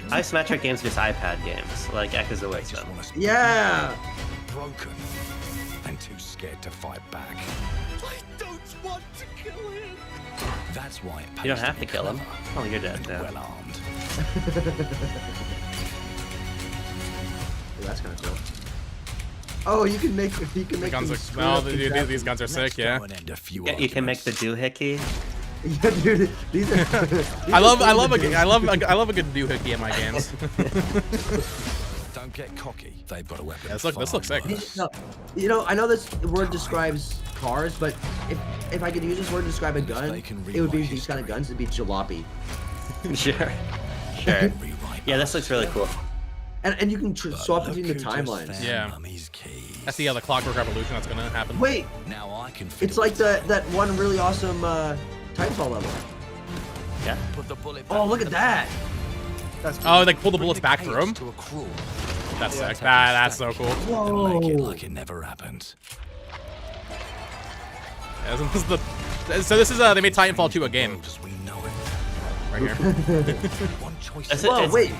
Isometric games are just iPad games, like Echoes of They just Wisdom. want us Yeah. broken and too scared to fight back. I don't want to kill him. That's why it pays You don't have be to kill him. clever Oh, you're dead and now. well armed. Yeah, that's kind of cool. Oh, you can make The these guns screw are, no, up the these graphics. guns are sick. Yeah. Throw an end to a few Yeah, you can make the arguments. doohickey. Yeah, dude, these are. I love a good doohickey in my games. Don't get cocky. They've got a weapon. Yeah, this looks sick. worse. No, you know, I know this word describes cars, but if I could use this word to describe a gun, They can it would be rewrite these kind of history. guns. It'd be jalopy, Sure. Sure. Rewrite Yeah, this looks really cool. and you can But swap look between the who just timelines. found Yeah. Mummy's keys. That's the Clockwork Revolution that's gonna happen. Wait, Now I can. it's fiddle like with that one really awesome Titanfall level. Yeah. Put the bullet Oh, back look in at the that! That's Oh, like pull the bullets Bring back the through 'em? chaos to a crawl That's Yeah, sick. That's so cool. and make it Whoa! like it never happened. Yeah, this is so this is they made Titanfall 2 a game World as we know it. right here. One choice. That's is it. Whoa, It's- wait.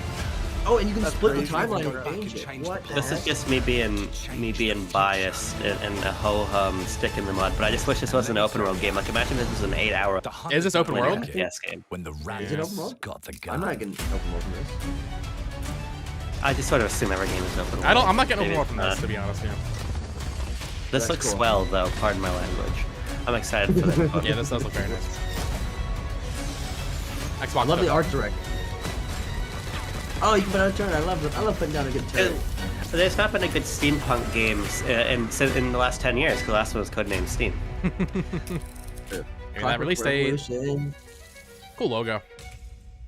Oh, and you can That's split the crazy. timeline You and can change it. change What the the This is heck? just me being biased and a ho-hum stick in the mud, but I just wish this was an open world game. Like imagine this was an 8-hour Is this open world? FPS game. When the Is it rats open world? got the I'm gun. not getting open world from this. I just sort of assume every game is open world. I'm not getting Maybe more from it's this, not. to be honest. Yeah. This That's looks cool. swell though, pardon my language. I'm excited for that. Yeah, this does look very nice. Xbox. I love the does. art direction. Oh, you can put out a turn. I love putting down a good turn. There's not been a good steampunk games in the last 10 years, because the last one was codenamed Steam. Here's that Clockwork release date. Revolution. Cool logo.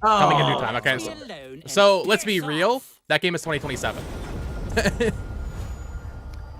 Oh, Coming in due time. Okay, so let's be real. That game is 2027.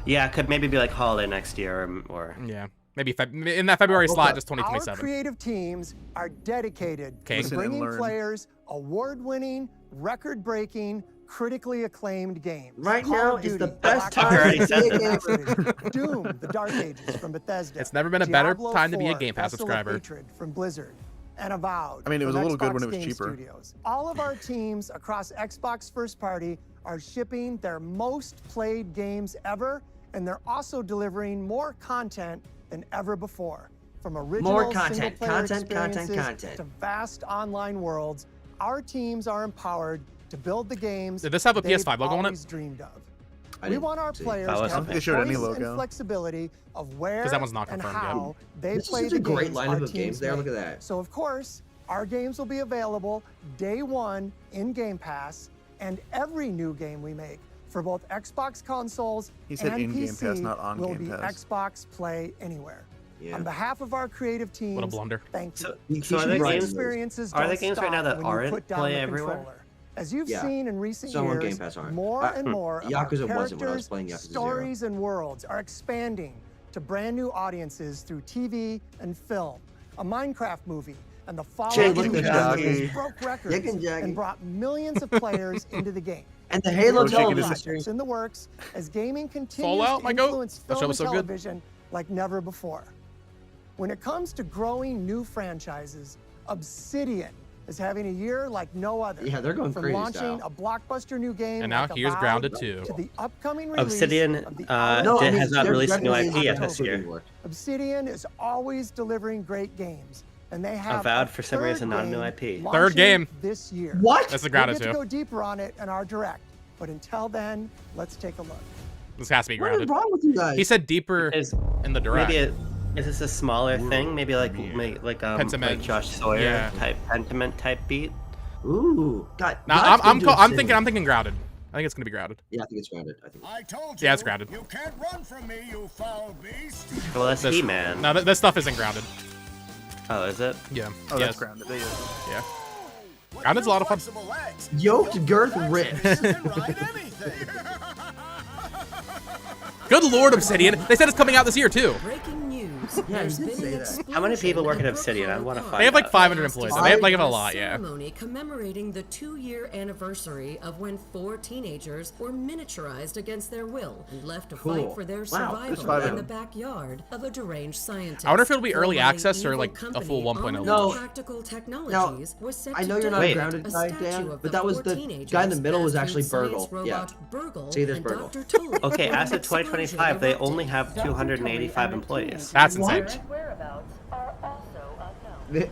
Yeah, it could maybe be like holiday next year or Yeah. Maybe in that February slot, just Our 2027. creative teams are dedicated Okay. to Listen and bringing learn. players award-winning, record-breaking, critically acclaimed games. Right Call now of is the Duty, best Black time already Ops, said that. Doom, The Dark Ages from Bethesda. It's never been a better Diablo time to be a 4, Game Pass Vessel of subscriber. Hatred from Blizzard, and Avowed. I mean, it was from a little good when Xbox it was Game cheaper. Studios. All of our teams across Xbox First Party are shipping their most played games ever, and they're also delivering more content than ever before. From original More content, single-player content. experiences to vast online worlds, our teams are empowered to build the games Did this have a they've PS5 logo on it? always dreamed of. I We didn't want our see. players Oh, to I have don't the think they showed any choice logo. and flexibility of where that one's not and confirmed yet. how they This is play such the a great games lineup our of games teams there. make. Look at that. So of course, our games will be available day one in Game Pass, and every new game we make for both Xbox consoles He said and in Game PC Pass, not on will Game be Pass. Xbox Play Anywhere. Yeah. On behalf of our creative teams, What a blunder. thank you. He So are should there write games? those. Experiences Are there don't games right now stop that when you aren't put down Play the Everywhere? controller. As you've Yeah. seen in recent Some on years, Game Pass aren't. more and more of our Yakuza wasn't when I was characters, playing Yakuza 0. stories, and worlds are expanding to brand new audiences through TV and film. A Minecraft movie and the Fallout Chicken series Jaggy. broke records Chicken Jaggy. and brought millions of players into the game. And the Halo Chicken is- television Projects series. in the works as gaming continues Fallout, to my goat. influence That film show and was so good. television like never before. When it comes to growing new franchises, Obsidian is having a year like no other. Yeah, they're going From crazy launching style. a blockbuster new game And now like here's Avowed Grounded 2. to the upcoming release Obsidian of the has not they're released a new definitely IP yet into this year. Obsidian work. Obsidian is always delivering great games, and they have Avowed a for some third reason not a new game IP. Third launching game. this year. What? That's the We'll Grounded get to 2. go deeper on it in our direct, but until then, let's take a look. This has to be What is Grounded. wrong with you guys? He said deeper Is in the direct. is this a smaller thing? Maybe like Pentiment. like Josh Sawyer Yeah. type Pentiment type beat. Ooh, God. No, God's I'm into Obsidian. thinking Grounded. I think it's gonna be Grounded. Yeah, I think it's Grounded. I think. I told Yeah, it's Grounded. You can't run from me, you foul beast. Well, that's This- He-Man. No, this stuff isn't Grounded. Oh, is it? Yeah. Oh, yes. that's Grounded. They is. Yeah. Grounded's a lot of fun. Flexible legs. Yoked girth ripped. You can ride anything. Good Lord, Obsidian. They said it's coming out this year too. Breaking news. Yeah, There's you did been say an that. explosion How many people work at in Obsidian? I want to Brookhaven find They have like out. 500 employees. They have like a lot, yeah. Ceremony commemorating the 2-year anniversary of when 4 teenagers were miniaturized against their will and left to Cool. fight for their Wow, survival there's 5 of in the them. backyard of a deranged scientist. I wonder if it'll be early Formerly access or evil like a company full 1.0. No. Practical Technologies was set I know to you're not donate a Grounded a guy, statue Dan, of but that was 4 the teenagers guy in the middle was as actually did science Burgle. Yeah. robot Burgle See, there's and Burgle. Dr. Tulip Okay, when as an of 2025, they explosion only have erupted. 285 employees. That's insane. Whereabouts are also unknown.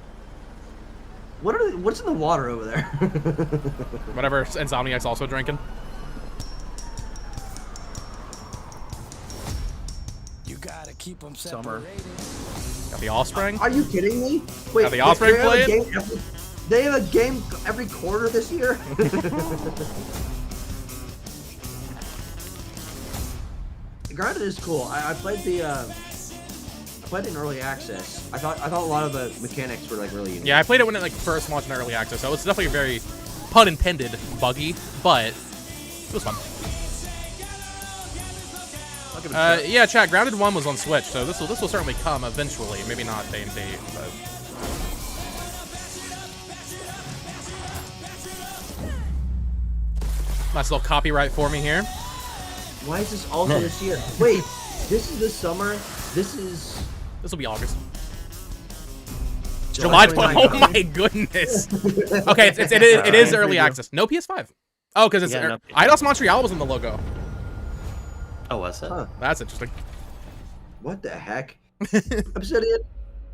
What's in the water over there? Whatever Insomniac's also drinking. You gotta keep them Summer. Got the Offspring. Are you kidding me? Wait, Are the Offspring they have a playing? game they have a game every quarter this year? Grounded is cool. I played the played it in early access. I thought a lot of the mechanics were like really unique. Yeah, I played it when it like first launched in early access, so it's definitely very pun intended buggy, but it was fun. I'll give it a shot. Yeah, chat. Grounded 1 was on Switch, so this will certainly come eventually. Maybe not day and date, but nice little copyright for me here. Why is this also this year? Wait, this is this summer. This will be August. July July 29th. 20. Oh my goodness. Okay, it is early access. No PS5. Oh, because it's Yeah, no Eidos Montreal was in the logo. Oh, was it? Huh. That's interesting. What the heck? Obsidian.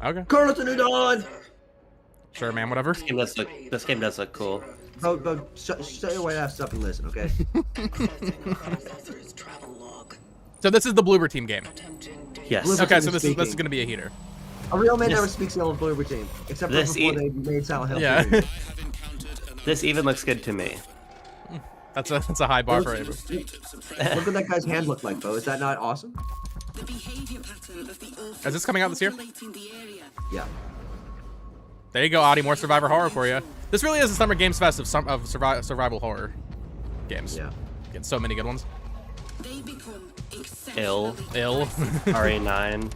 Okay. Colonel to New Dawn. Sure, man. Whatever. This game does look cool. Go, shut your white ass up and listen, okay? So this is the Bloober Team game. Yes. Bloober Okay, Team so this speaking. is gonna be a heater. A real man Yes. never speaks ill of Bloober Team, except for This before e- they made Silent Hill. Yeah. 3. This even looks good to me. That's a high bar for Abu. Look what that guy's hand looked like, Bo. Is that not awesome? Is this coming out this year? Yeah. There you go, Audi. More Survivor horror for you. This really is a Summer Games Fest of survival horror games. Yeah. Get so many good ones. Ill. Ill. RA9.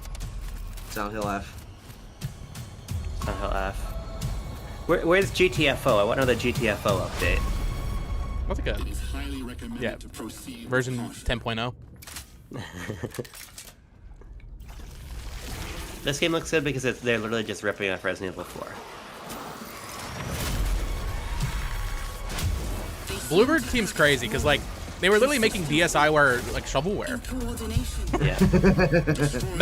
Silent Hill F. Silent Hill F. Where's GTFO? I want to know the GTFO update. That's a good. It is highly recommended Yeah. to proceed Version with caution. 10.0. This game looks good because they're literally just ripping off Resident Evil 4. Bluebird team's crazy because like they were literally making DSiWare like shovelware. Yeah.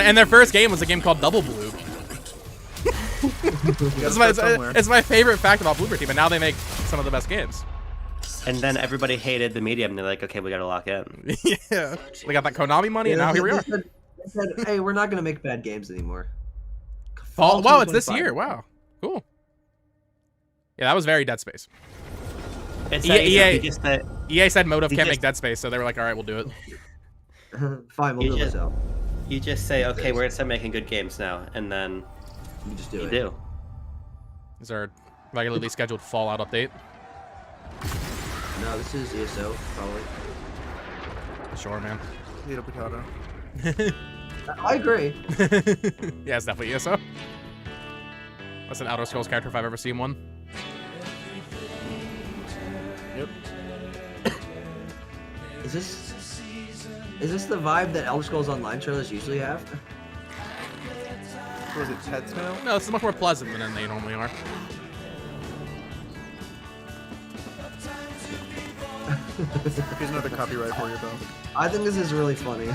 And their first game was a game called Double Blue. It's my favorite fact about Bluebird team, and now they make some of the best games. And then everybody hated the medium, and they're like, okay, we gotta lock in. Yeah. They got that Konami money, and now here we are. They said, hey, we're not gonna make bad games anymore. Fall, wow, it's this 2025. year. Wow. Cool. Yeah, that was very Dead Space. It's EA said Motive you can't just- make Dead Space, so they were like, all right, we'll do it. Fine, we'll You do it just- myself. You just say, okay, we're gonna start making good games now, and then You just do you it. do. Is our regularly scheduled Fallout update? No, this is ESO, probably. Sure, man. Potato, potato. I agree. Yeah, it's definitely ESO. That's an Outer Scrolls character if I've ever seen one. Yep. Is this the vibe that Elder Scrolls Online trailers usually have? Was it pets now? No, this is much more pleasant than they normally are. Here's another copyright for you, though. I think this is really funny.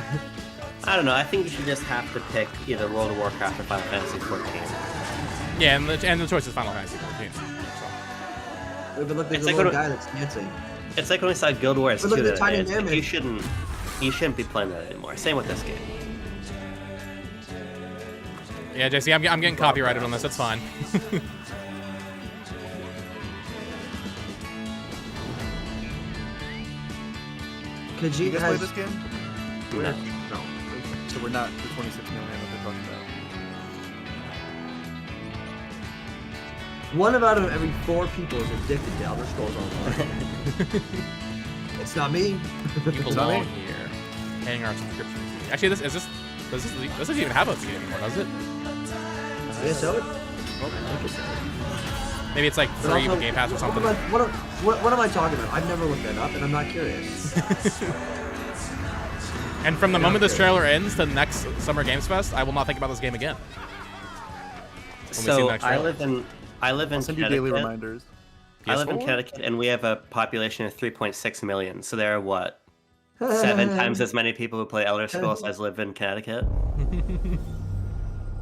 I don't know. I think you should just have to pick either World of Warcraft or Final Fantasy 14. Yeah, and the choice is Final Fantasy 14. But look, there's It's a like little when- guy that's dancing. It's like when we saw Guild Wars But 2 look at the the tiny other day. It's like, mermaid. you shouldn't be playing that anymore. Same with this game. Yeah, JC, I'm getting copyrighted on this. That's fine. Khajiit You guys play has... this game? No. No. So we're not the 26 million that they're talking about. One out of every 4 people is addicted to Elder Scrolls Online. It's not me. You belong here. Paying our subscription fee. Actually, this doesn't even have a fee anymore, does it? ESO? Maybe it's like But free also, with Game Pass or something. What am I talking about? I've never looked that up, and I'm not curious. And from the moment this trailer ends to next Summer Games Fest, I will not think about this game again. When we see the So next I trailer. live in I'll send you daily Connecticut. reminders. I live in PS4? Connecticut, and we have a population of 3.6 million. So there are what? 7 times as many people who play Elder Scrolls as live in Connecticut.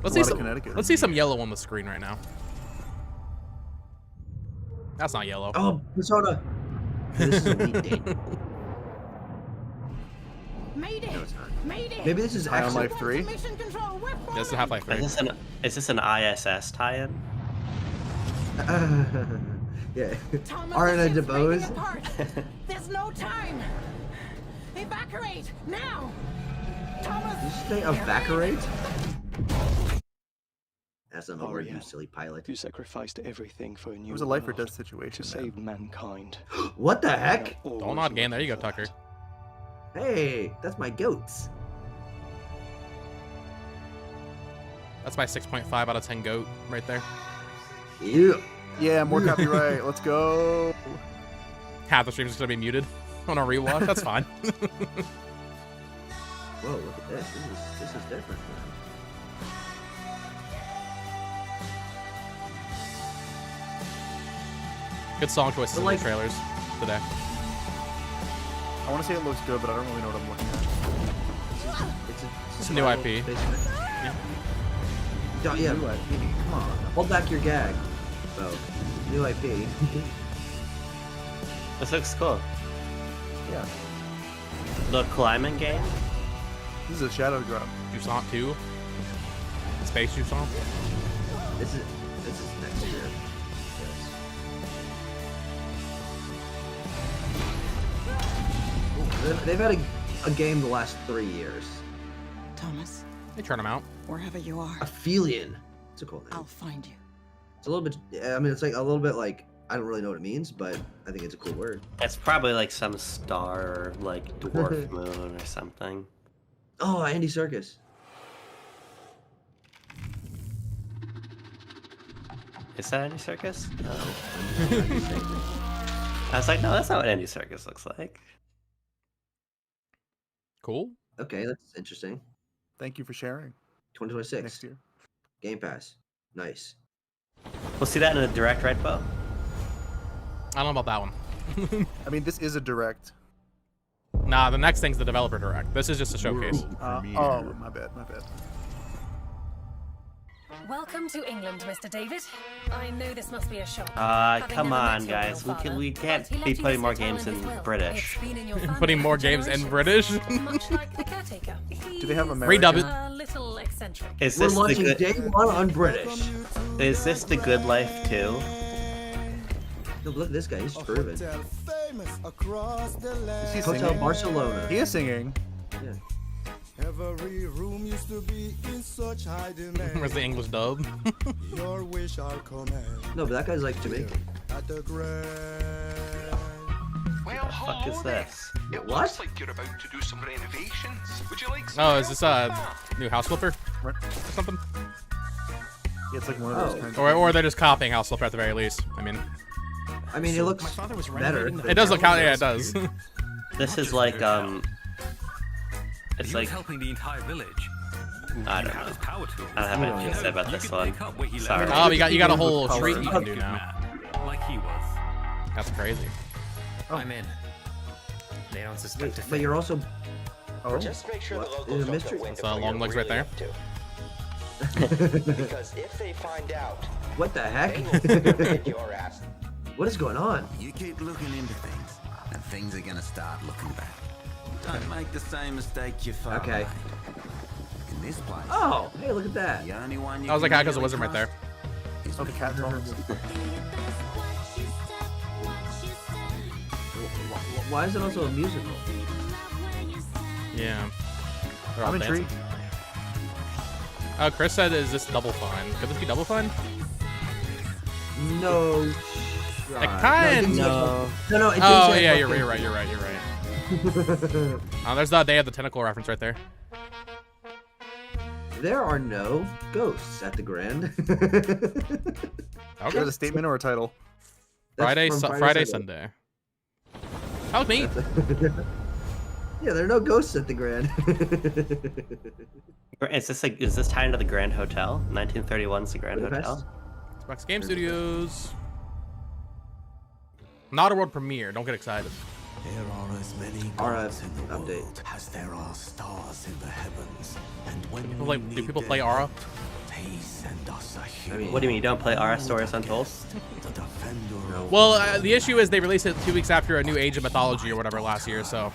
Let's A see lot of Connecticut. let's see some yellow on the screen right now. That's not yellow. Oh, Persona. This is a lead date. Mayday! No, it's not. Mayday! Maybe this is High on actually... Life 3? Mission control, we're This is Half-Life 3. Is this an ISS tie-in? Yeah. Thomas Arna is breaking DeBose. apart. There's no time. Evacuate now. Thomas. Did you say evaporate? That's not a word, you Arya, silly pilot. You sacrificed everything for a new It was a life or world death situation. to man. save mankind. What the heck? Don't nod game. There you go, Tucker. Hey, that's my goats. That's my 6.5 out of 10 goat right there. Yeah. Yeah, more copyright. Let's go. Half the stream's just gonna be muted on a rewatch. That's fine. Whoa, look at this. This is different. Good song choices in the trailers today. I want to say it looks good, but I don't really know what I'm looking at. It's a new IP. Yeah. New IP. Come on. Hold back your gag. Oh, new IP. This looks cool. Yeah. The climbing game? This is a shadow drop. Jusant 2. Space Jusant. This is next year. Yes. They've had a game the last 3 years. Thomas, They turn them out. wherever you are, Aphelion. It's a cool name. I'll find you. It's a little bit. I mean, it's like a little bit like I don't really know what it means, but I think it's a cool word. It's probably like some star or like dwarf moon or something. Oh, Andy Serkis. Is that Andy Serkis? No. I was like, no, that's not what Andy Serkis looks like. Cool. Okay, that's interesting. Thank you for sharing. 2026. Next year. Game Pass. Nice. We'll see that in a direct, right, Bo? I don't know about that one. I mean, this is a direct. Nah, the next thing's the developer direct. This is just a showcase. Oh, my bad. Welcome to England, Mr. David. I know this must be a shock. Come on, guys. We can't be putting more games in British. Putting more games in British? Do they have American? Redub it. A little eccentric. Is We're this the launching good? day one on British. Is this the Good Life too? No, look at this guy. He's proven. Is he Hotel singing? Barcelona. He is singing. Yeah. Every room used to be in such high demand. Where's the English dub? Your wish I'll command. No, but that guy's like Jamaican. At the grand. What the fuck is this? It What? looks like you're about to do some renovations. Would you like some Oh, is this help? new House Flipper or something? Yeah, it's like one of those kinds. Or they're just copying House Flipper at the very least. I mean, it looks better. it does look how it does. This is like it's like helping the entire village. I don't know. I don't have anything to say about this one. Sorry. Oh, you got a whole street you can do now. Like he was. That's crazy. I'm in. They don't suspect a But thing. you're also. Oh. Just make sure the What? locals Is it a don't mystery? know when That's long legs right there. Because if they find out, What the heck? they will kick your ass. What is going on? You keep looking into things, and things are gonna start looking back. Don't make the same mistake your father Okay. made. In this place, Oh, hey, look at that. the only one you I was like, can how goes the really wizard right there? trust is Oh, the cat talks. Why is it also a musical? Yeah. They're all I'm dancing. intrigued. Chris said, is this Double Fine? Could this be Double Fine? No. It shot. kind No. No, it didn't Oh, say yeah, fucking- you're right. Oh, there's the Day of the Tentacle reference right there. There are no ghosts at the Grand. Is that a statement or a title? Friday, from Friday, Sunday. That was me. Yeah, there are no ghosts at the Grand. Is this tied into the Grand Hotel? 1931's the Grand Budapest? Hotel. Xbox Game Studios. Not a world premiere. Don't get excited. There are as many gods in the world as there are stars in the heavens. And when Do people play Aura? he sent us a hero. What do you mean you don't play Aura Stories Untold? The defender of Well, the issue is they released it 2 weeks after a new Age of Mythology or whatever last year, so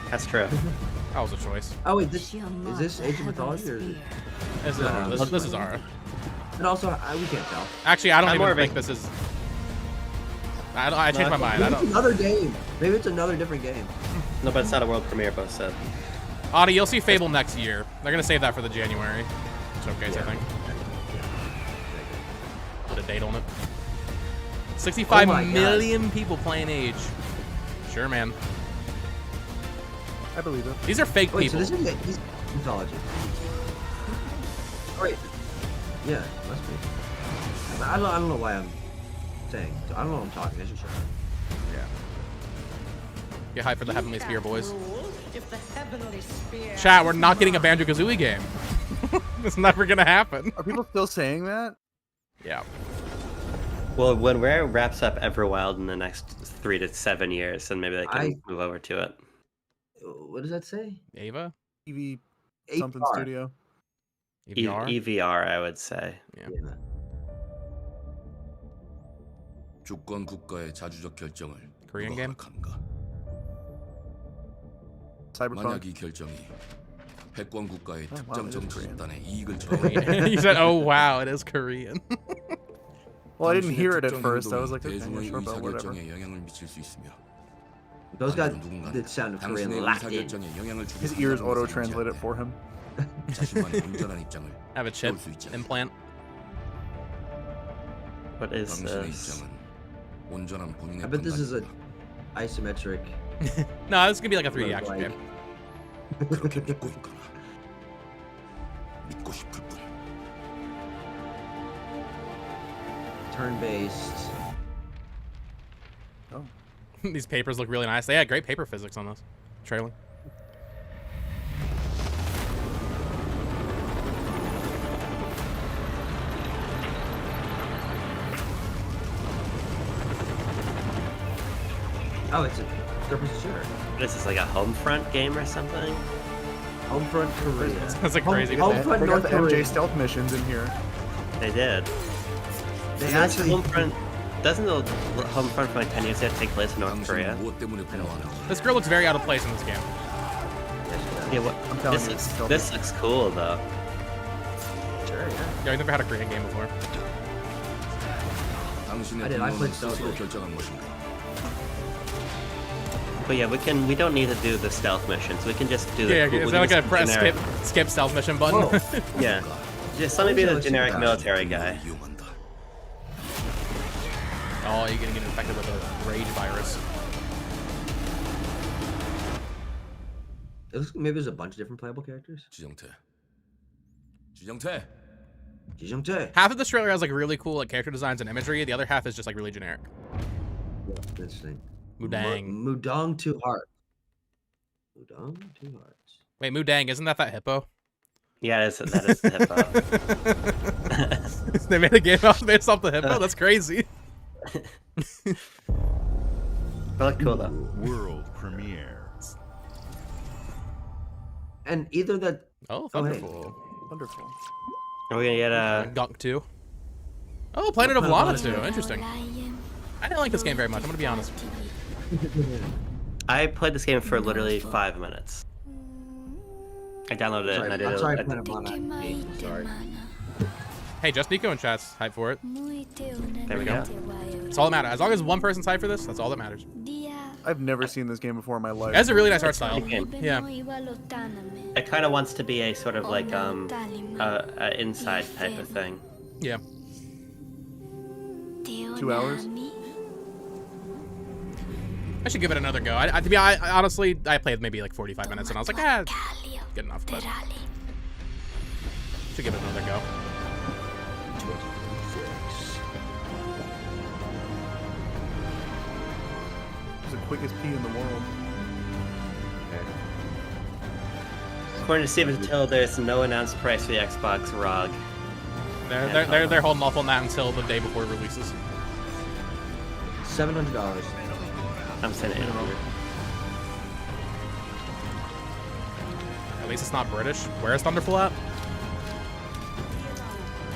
That's true. that was a choice. Oh wait, is this Age of Mythology or is it? This is Aura. And also, we can't tell. Actually, I don't I'm more even of a- think this is. I changed my mind. I Maybe it's don't. another game. Maybe it's another different game. No, but it's not a world premiere, both said. Audie, you'll see Fable next year. They're gonna save that for the January showcase, I think. Put a date on it. 65 Oh my God. million people playing Age. Sure, man. I believe it. These are fake Wait, people. so this is mythology. Oh, wait. Yeah, it must be. I don't know why I'm saying. I don't know what I'm talking. I should shut up. Yeah. Get hyped for the Heavenly Spear, boys. If the heavenly spear. Chat, we're not getting a Banjo-Kazooie game. It's never gonna happen. Are people still saying that? Yeah. Well, when Rare wraps up Everwild in the next 3 to 7 years, then maybe they can move over to it. What does that say? Ava? EV something AR. studio. EVR? EVR, I would say. Yeah. 주권 국가의 자주적 결정을 Korean game? Cyberpunk. 만약 이 결정이 패권 국가의 wow, 특정 it is 정치 Korean. 집단의 이익을 He said, "Oh wow, it is Korean." Well, I didn't hear it at 당신의 first. I 특정 was like, okay, 대중의 sure, but whatever. 의사결정에 영향을 미칠 수 있으며 Those guys 누군가는 that sound Korean 당신의 Latin. 의사결정에 영향을 주고 His ears 싶다는 auto-translate it for him. 자신만의 온전한 입장을 Have a chip 세울 수 있잖아. implant. What is 당신의 this? 입장은 온전한 본인의 I bet this is a 판단이다. isometric. No, this is gonna be like a 3D action Like- game. 그렇게 믿고 있거나 믿고 싶을 뿐. turn-based. Oh. These papers look really nice. They had great paper physics on this trailer. Oh, it's a third-person shooter. This is like a Homefront game or something. Homefront Korea. That's a crazy. Homefront They got North the Korea. MJ stealth missions in here. They did. They Doesn't actually. Homefront, doesn't the Homefront from like 10 years ago take place in North Korea? This girl looks very out of place in this game. Yeah, what? I'm telling you, This looks cool though. Sure, yeah. Yeah, I've never had a Korean game before. I did. I played Stealth. But yeah, we don't need to do the stealth missions. We can just do the. Yeah, we is can there like just a press generic- skip stealth mission button? Yeah. Just let me be the generic military guy. Oh, you're gonna get infected with a rage virus. It looks like maybe there's a bunch of different playable characters. Jijungtae. Half of this trailer has like really cool like character designs and imagery. The other half is just like really generic. Yeah, interesting. Mudang. Mudang 2 Hearts. Mudang 2 Hearts. Wait, Mudang, isn't that hippo? Yeah, that is the hippo. They made a game based off the hippo? That's crazy. They look cool though. World premiere. And either that. Oh, hey. wonderful. Wonderful. Are we gonna get Gunk 2. Oh, Planet of Lana 2. Interesting. I didn't like this game very much. I'm gonna be honest. I played this game for literally 5 minutes. I downloaded it and I did I'm it. sorry, Planet of Lana. Sorry. Hey, just Nico in chat's hype for it. There we go. That's all that matters. As long as one person's hype for this, that's all that matters. I've never seen this game before in my life. It has a really nice art style. Yeah. It kind of wants to be a sort of like a inside type of thing. Yeah. 2 hours? I should give it another go. I honestly, I played maybe like 45 minutes and I was like, good enough. But should give it another go. It's the quickest pee in the world. According to Steven Till, there's no announced price for the Xbox ROG. They're holding off on that until the day before it releases. $700. I'm saying 800. At least it's not British. Where is Thunderful at?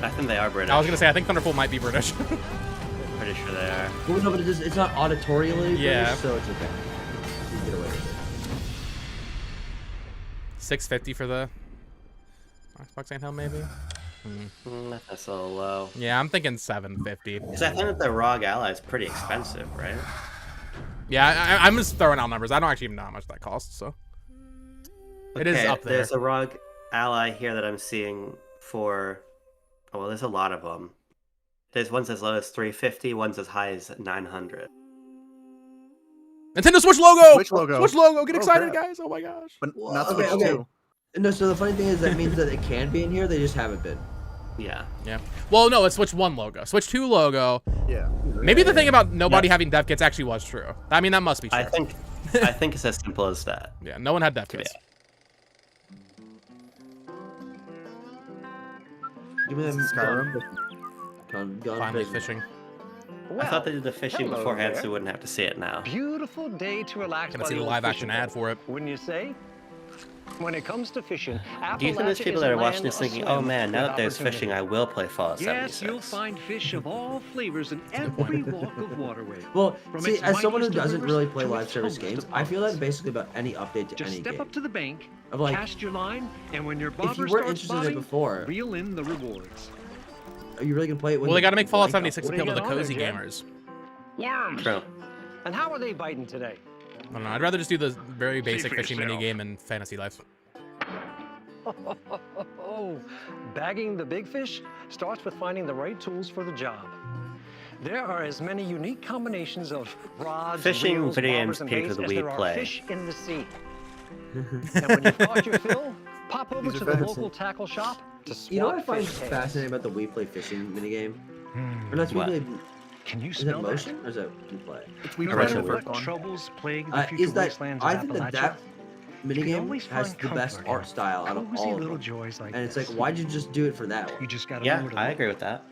I think they are British. I was gonna say I think Thunderful might be British. Pretty sure they are. Well, no, but it's not auditorially Yeah. British, so it's okay. You can get away with it. $650 for the Xbox handheld, maybe. That's a little low. Yeah, I'm thinking $750. Because I think that the ROG Ally is pretty expensive, right? Yeah, I'm just throwing out numbers. I don't actually even know how much that costs, so it is up there. There's a ROG Ally here that I'm seeing for. Oh, well, there's a lot of them. There's ones as low as $350, ones as high as $900. Nintendo Switch logo! Switch logo. Switch logo! Get excited, crap. guys! Oh my gosh! But not Switch 2. No, so the funny thing is that means that it can be in here. They just haven't been. Yeah. Yeah. Well, no, it's Switch 1 logo. Switch 2 logo. Yeah. Maybe the thing about nobody having dev kits actually was true. I mean, that must be true. I think it's as simple as that. Yeah, no one had dev kits. Give me them Skyrim. Gun Finally fishing. I thought they did the fishing hello beforehand, there. so we wouldn't have to see it now. Beautiful day to relax. Gonna by see the old live action fishing ad for it. Wouldn't you say? When it comes to fishing, Do you think there's Appalachia people is that a are watching land this thinking, aswim oh man, now with that there's opportunity. fishing, I will play Fallout Yes, 76? you'll find fish of all flavors in every walk of waterway. Well, From see, its as someone who mightiest of doesn't rivers really play to live its service humblest games, I feel that ponds. basically about any update to Just any step game. up to the bank, Of like, cast your line, and when your if bobber you weren't starts interested in it bobbing, before, reel in the rewards. are you really gonna play it? When Well, they got got to make Fallout 76 appeal to the What do you cozy got on there, gamers. Worms. True. And how are they biting today? I don't know. I'd rather just do the very basic for fishing mini yourself. game in Fantasy Life. Bagging the big fish starts with finding the right tools for the job. There are as many unique combinations of rods, Fishing reels, video bobbers, games and peak baits of the as Wii there are Play. fish in the sea. And when you've caught your fill, pop over These to are the fancy. local tackle shop to You know what I swap find fish tails. fascinating about the Wii Play fishing minigame? Or that's What? really. Can you Is it smell that? motion or is it replay? It's we Original tried the work first one. Troubles plague the future Is that wastelands I of think that Appalachia? minigame always has find the best comfort in art style out of cozy all of little them. joys like And it's like, this. why'd you just do it for that one? You just gotta Yeah, remember to I look. agree with that.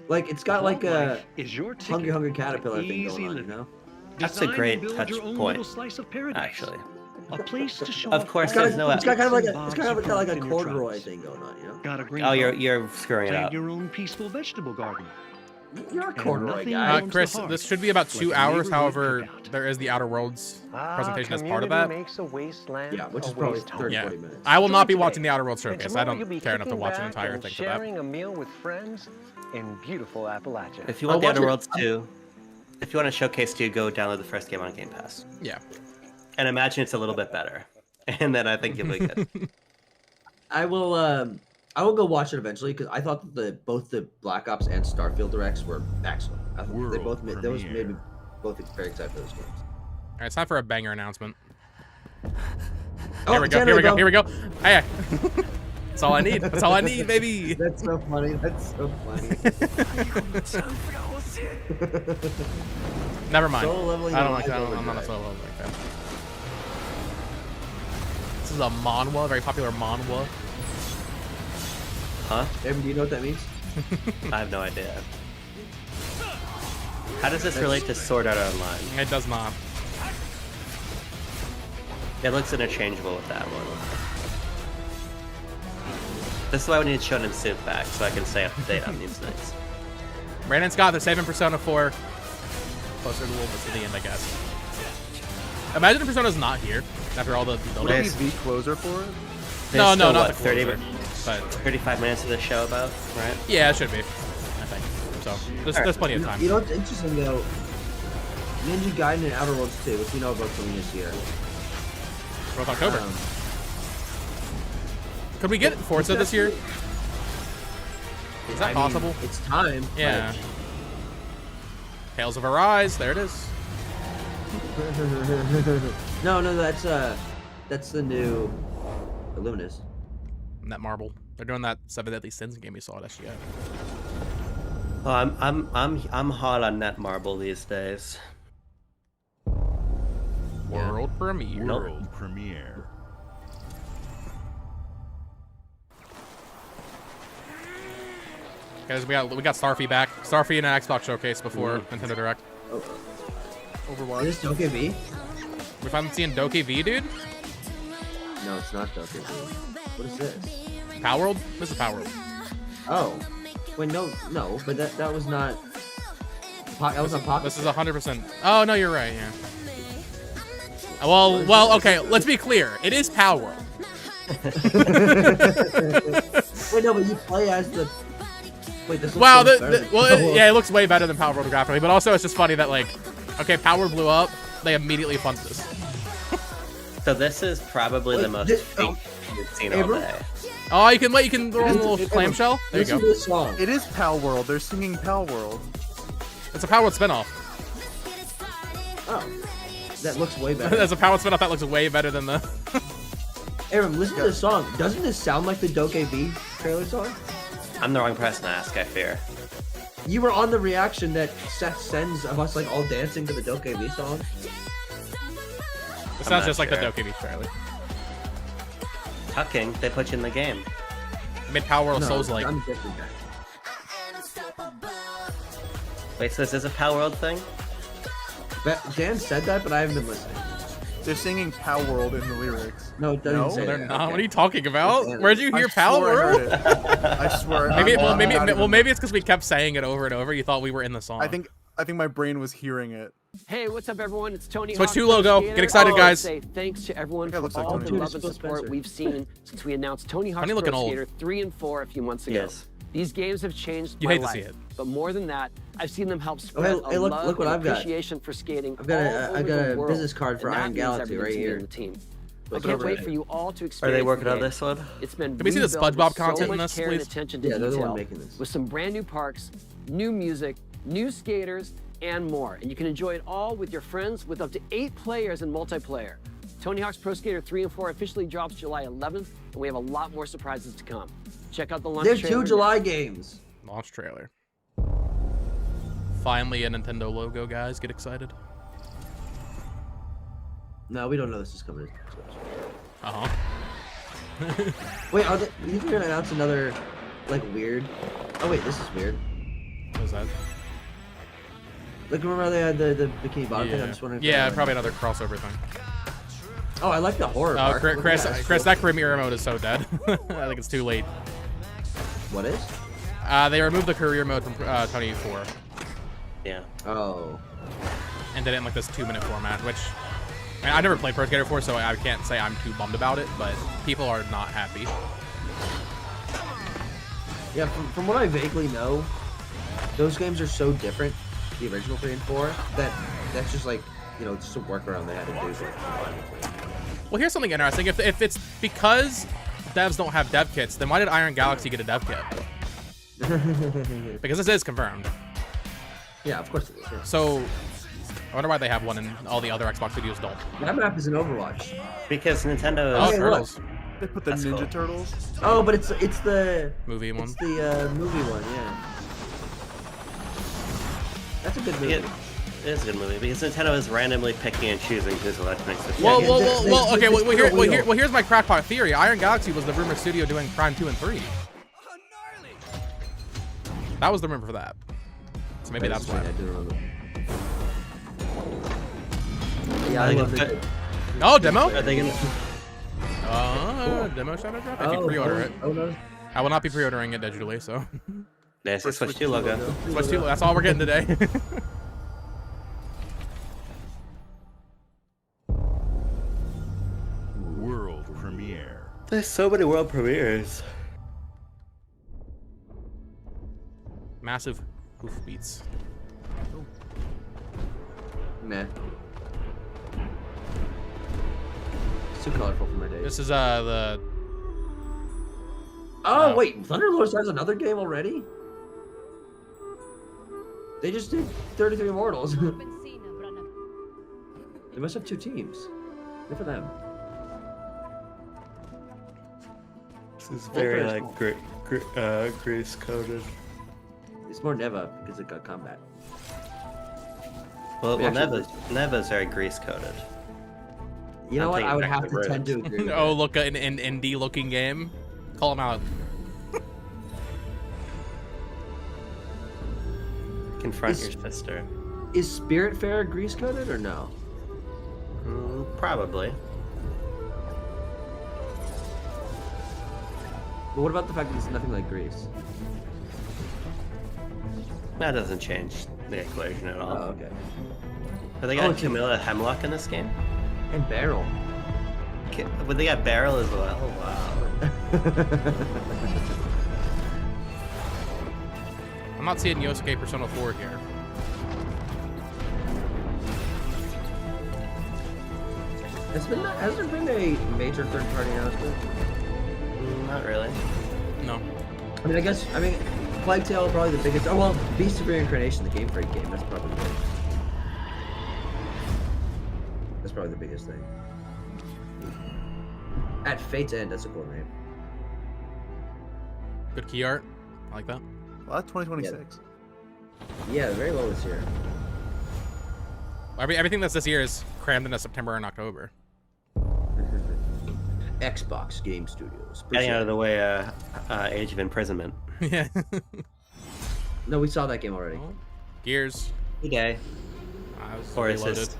Like it's got like a Is your hungry ticket caterpillar to thing easy going on, you living. know? That's a Design and great build touch your own point, little slice of paradise. actually. A place to show Of course, It's got, there's no. it's got kind of like a, Bobs it's kind of you got like a collect in your corduroy travels. thing going on, you know? Got a green Oh, thumb. you're screwing it Plant up. your own peaceful vegetable garden. You're a And corduroy nothing guy. warms Chris, the heart this should be about like 2 a hours. neighborhood However, cookout. there is the Outer Worlds presentation as part of community that. Makes a wasteland Yeah, which a is probably waste home. 30, Yeah, 40 minutes. I will not be Join watching the today. Outer Worlds And showcase. I tomorrow you'll don't be care enough to kicking watch an back entire and thing for that. sharing a meal with friends in beautiful Appalachia. If you want the watch Outer it. Worlds 2, if you want to showcase 2, go download the first game on Game Pass. Yeah. And imagine it's a little bit better. And then I think you'll be good. I will go watch it eventually because I thought that both the Black Ops and Starfield directs were excellent. I think they both made me both very excited for those games. All right, it's time for a banger announcement. Oh, Here we go. Here we go. Here we go. Hey, that's all I need. That's all I need, baby. That's so funny. That's so funny. Never mind. Solo leveling I don't in like that. Live I'm not a Overdrive. solo leveling fan. This is a manhwa, very popular manhwa. Huh? Evan, do you know what that means? I have no idea. How does this relate to Sword Art Online? It does not. It looks interchangeable with that one. This is why we need Shonen Soup back, so I can stay up to date on these things. Brandon Scott, they're saving Persona 4 closer a little bit to the end, I guess. Imagine if Persona's not here after all the Would it be the closer for it? No, There's no, still, not what, the 30, closer. But 35 minutes of the show about, right? yeah, it should be. I think so. There's plenty of time. You know what's interesting though? Ninja Gaiden and Outer Worlds 2, which we know about coming this year. Both October. Could we get Forza this year? Is that possible? It's time. Yeah. Tales of Arise. There it is. No, that's the new Illuminous. Netmarble. They're doing that Seven Deadly Sins game we saw at SGI. Oh, I'm hot on Netmarble these days. World premiere. World premiere. Guys, we got Starfy back. Starfy in an Xbox showcase before Nintendo Direct. Overwatch. Is this Doke V? We finally seeing Doke V, dude. No, it's not Doke V. What is this? Power World? This is Power World. Oh, wait, no, but that was not. That was on Pocket. This is 100%. Oh no, you're right. Yeah. Well, okay. Let's be clear. It is Power World. Wait, no, but you play as the. Wait, this. Wow. Looks so much better than Yeah, it looks way better than Power World graphically, but also it's just funny that like, okay, Power World blew up. They immediately funded this. So this is probably the most fake you've seen all day. Oh, you can throw a little clamshell. There you go. This song. It is Pal World. They're singing Pal World. It's a Power World spinoff. Oh, that looks way better. There's a Power World spinoff that looks way better than the. Aaron, listen to this song. Doesn't this sound like the Doke V trailer song? I'm the wrong person to ask, I fear. You were on the reaction that Seth sends of us like all dancing to the Doke V song. It sounds just like the Doke V trailer. Tucking, they put you in the game. Made Power World Souls like. I'm a different guy. Wait, so is this a Pal World thing? Dan said that, but I haven't been listening. They're singing Pal World in the lyrics. No, it doesn't say they're that. not. Okay. What are you talking about? Where'd you hear I Pal swore I World? heard it. I swear. Maybe it's because we kept saying it over and over. You thought we were in the song. I think my brain was hearing it. Hey, what's up, everyone? It's Tony Switch Hawk, 2 logo. Skater. Get excited, I guys. wanna say thanks to everyone for looks like all Tony the Hawk. love and support we've seen since we announced Tony Hawk's Funny Pro looking old. Skater 3 and 4 a few months ago. Yes. These games have changed You my hate to life. see it. But more than that, I've seen them help spread hey, a look love what and I've got. appreciation for skating I've got all a over the world. business card for And that Iron means Galaxy everything right to me here. and the team. I What's can't over wait there? for you all to Are experience they working the on game. this one? It's been Can we see the rebuilt SpongeBob with so content in much this, care and please? attention to Yeah, they're the detail, one making this. with some brand new parks, new music, new skaters, and more. And you can enjoy it all with your friends with up to 8 players in multiplayer. Tony Hawk's Pro Skater 3 and 4 officially drops July 11th, and we have a lot more surprises to come. Check out the launch There's trailer 2 July games. Launch trailer. Finally, a Nintendo logo, guys. Get excited. No, we don't know this is coming. Uh-huh. Wait, are you gonna announce another, like, weird? Oh wait, this is weird. What is that? Like, remember they had the Bikini Bottom thing? I'm just wondering. Yeah, probably another crossover thing. Oh, I like the horror. Oh, part. Chris, that career mode is so dead. I think it's too late. What is? They removed the career mode from Tony 4. Yeah. Oh. And did it in like this 2-minute format, which I mean, I never played Pro Skater 4, so I can't say I'm too bummed about it, but people are not happy. Yeah, from what I vaguely know, those games are so different, the original 3 and 4, that's just like, you know, just a workaround they had to do. Well, here's something interesting. If it's because devs don't have dev kits, then why did Iron Galaxy get a dev kit? Because this is confirmed. Yeah, of course it is. Yeah. So, I wonder why they have one and all the other Xbox studios don't. That map is in Overwatch. Because Nintendo. Oh, Turtles. They put the Ninja Turtles. Oh, but it's the movie one. It's the movie one, yeah. That's a good movie. It is a good movie because Nintendo is randomly picking and choosing who's allowed to make this. Well, okay. Here's my crackpot theory. Iron Galaxy was the rumor studio doing Prime 2 and 3. That was the rumor for that. So maybe that's why. Yeah, I love it. Oh, demo? Are they gonna? Demo Shadow Drop? If you pre-order it. Oh no. I will not be pre-ordering it digitally, so. Yeah, it's Switch 2 logo. Switch 2, that's all we're getting today. World premiere. There's so many world premieres. Massive hoof beats. Nah. It's too colorful for my days. This is the. Oh wait, Thunderlords has another game already? They just did 33 Immortals. They must have 2 teams. Good for them. This is very like grace coded. It's more Neva because it got combat. Well, Neva's very grease coded. You know what? I would have to tend to agree with Oh, look, an indie looking game. Call him out. Confront your sister. Is Spiritfarer grease coated or no? Probably. But what about the fact that it's nothing like Grease? That doesn't change the equation at all. Oh, okay. But they got Camilla Hemlock in this game? And Barrel. But they got Barrel as well? Wow. I'm not seeing Yosuke Persona 4 here. Has there been a major third-party announcement? Not really. No. I mean, Plague Tale probably the biggest. Oh well, Beast of Reincarnation, the Game Freak game. That's probably the biggest thing. At Fate's End, that's a cool name. Good key art. I like that. Well, that's 2026. Yeah, very well this year. Everything that's this year is crammed into September and October. Xbox Game Studios. Getting out of the way, Age of Imprisonment. Yeah. No, we saw that game already. Oh, Gears. Okay. Or is this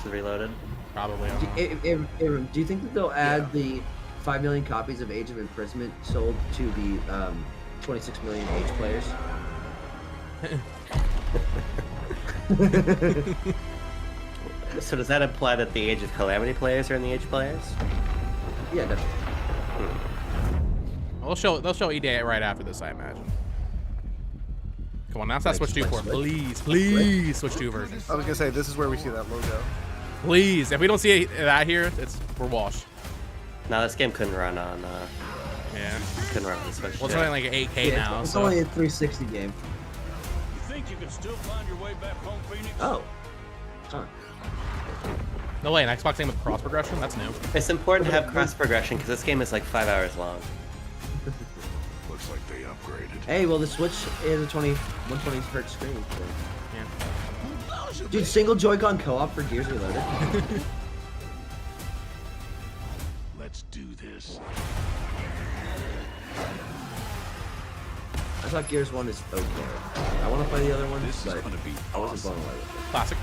reloaded? Probably. Do you think that they'll add the 5 million copies of Age of Imprisonment sold to the 26 million Age players? So does that imply that the Age of Calamity players are in the Age players? Yeah, definitely. Well, they'll show EDA right after this, I imagine. Come on, announce that Switch 2 port. Please, Switch 2 version. I was gonna say this is where we see that logo. Please, if we don't see that here, we're washed. No, this game couldn't run on. Yeah. Couldn't run on the Switch. Well, it's only like 8K now. It's only a 360 game. You think you can still find your way back home, Phoenix? Oh. Huh. No way, an Xbox game with cross progression? That's new. It's important to have cross progression because this game is like 5 hours long. Looks like they upgraded. Hey, well the Switch is a 120 hertz screen. So. Yeah. Dude, single Joy-Con co-op for Gears Reloaded. Let's do this. I thought Gears 1 is okay. I want to play the other ones, This is but gonna be I wasn't awesome. blown away with it. Classic.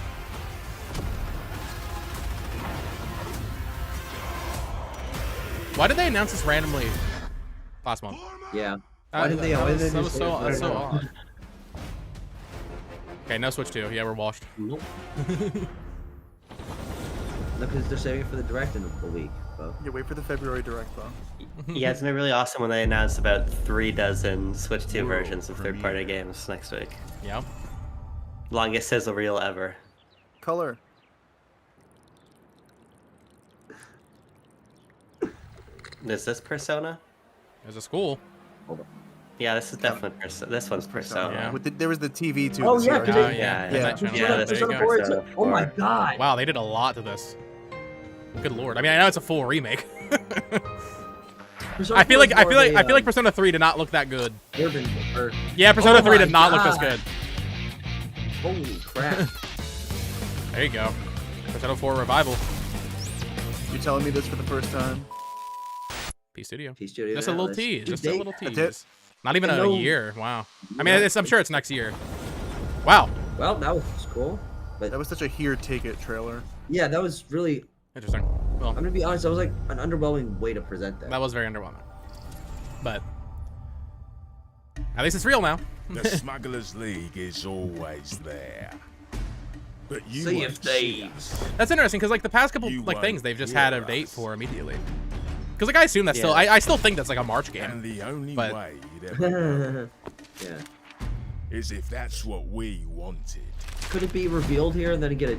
Why did they announce this randomly last month? Yeah. Why did they? Why did they That was just so, say that's it? so odd. Okay, no Switch 2. Yeah, we're washed. Nope. No, because they're saving it for the direct in a week. But... Yeah, wait for the February direct, though. Yeah, it's gonna be really awesome when they announce about 36 Switch 2 versions of third-party games next week. Yep. Longest sizzle reel ever. Color. Is this Persona? There's a school. Yeah, this is definitely Persona. This one's Persona. Yeah. With there was the TV too. Oh, the yeah, series. 'cause Oh, they- yeah. Yeah. That channel. Yeah, this There is you go. Persona Oh my 4. god! Wow, they did a lot to this. Good lord. I mean, I know it's a full remake. I feel like Persona 3 did not look that good. Yeah, Persona 3 did not look this good. Holy crap! There you go. Persona 4 revival. You're telling me this for the first time? P Studio. P Studio. Just a little Atlas. tease. Dude, Just a they- little That's tease. it? Not even a No. year. Wow. I mean, I'm sure it's next year. Wow. Well, that was cool. But That was such a here, take it trailer. yeah, that was really. Interesting. Well, I'm gonna be honest. That was like an underwhelming way to present that. that was very underwhelming. But at least it's real now. The Smugglers League is always there. But you Sea won't of see Thieves. us. That's interesting because like the past couple You like things won't they've just hear had a date us. for immediately. Because like I assume that's still Yeah. I still think that's like a March game. And the only But- way you'd ever know Yeah. is if that's what we wanted. Could it be revealed here and then get it?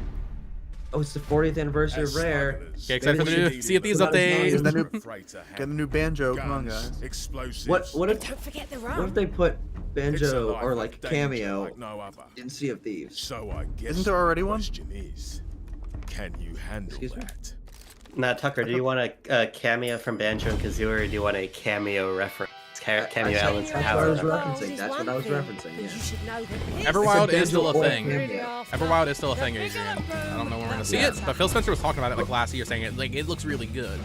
Oh, it's the 40th anniversary As of Rare. smugglers, Get excited for the Maybe new they should Sea of Thieves put out a update. song. Isn't that new? freighter Get a handling, new banjo. Come on, guns, guys. Explosives. What if Don't forget the what if rum. they put It's a banjo life or of like danger cameo like no other. in Sea of Thieves? So I guess Isn't there already the one? question is, can you handle Excuse me? that? Now, Tucker, do you want a cameo from Banjo and Kazooie, or do you want a cameo reference? Cameo elements from That's what I was Howard? referencing. That's what I was referencing. Yeah. Everwild It's a is still a banjo or thing. cameo. Everwild is still a thing, Adrian. I don't know when we're gonna see it, but Phil Spencer was talking about it like last year, saying it like it looks really good.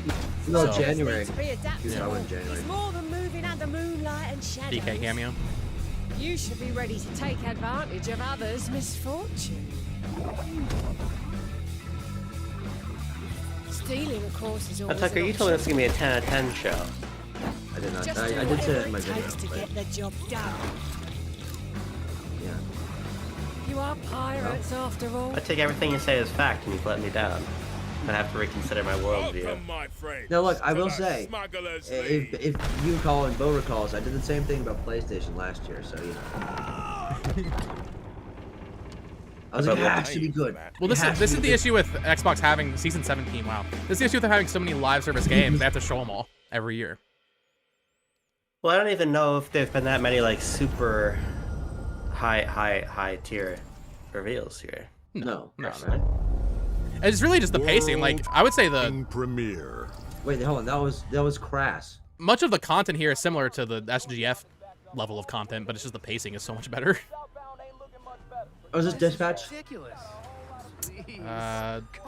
No, So- January. To be adapted. Yeah. In January. It's more than moving under moonlight and shadows. DK cameo. You should be ready to take advantage of others' misfortune. Stealing, of course, is Now, always Tucker, an you told me this option. was gonna be a 10 out of 10 show. I did not. Just I do did say that in whatever my it video. takes to But, get the job done. yeah. You are pirates after all. I take everything you say as fact, and you've let me down. I'm gonna have to reconsider my worldview. Welcome, my friends, Now look, I to will the say, Smugglers if League. you recall and Bo recalls, I did the same thing about PlayStation last year. So you know. I was like, it has to be good. Well, this It has is to be the good. issue with Xbox having season 17. Wow, this is the issue with them having so many live service games. They have to show them all every year. Well, I don't even know if there've been that many like super high tier reveals here. No. Personally. It's really just the pacing. Like I would say the Premiere. Wait, hold on. That was crass. much of the content here is similar to the SGF level of content, but it's just the pacing is so much better. Oh, is this Dispatch?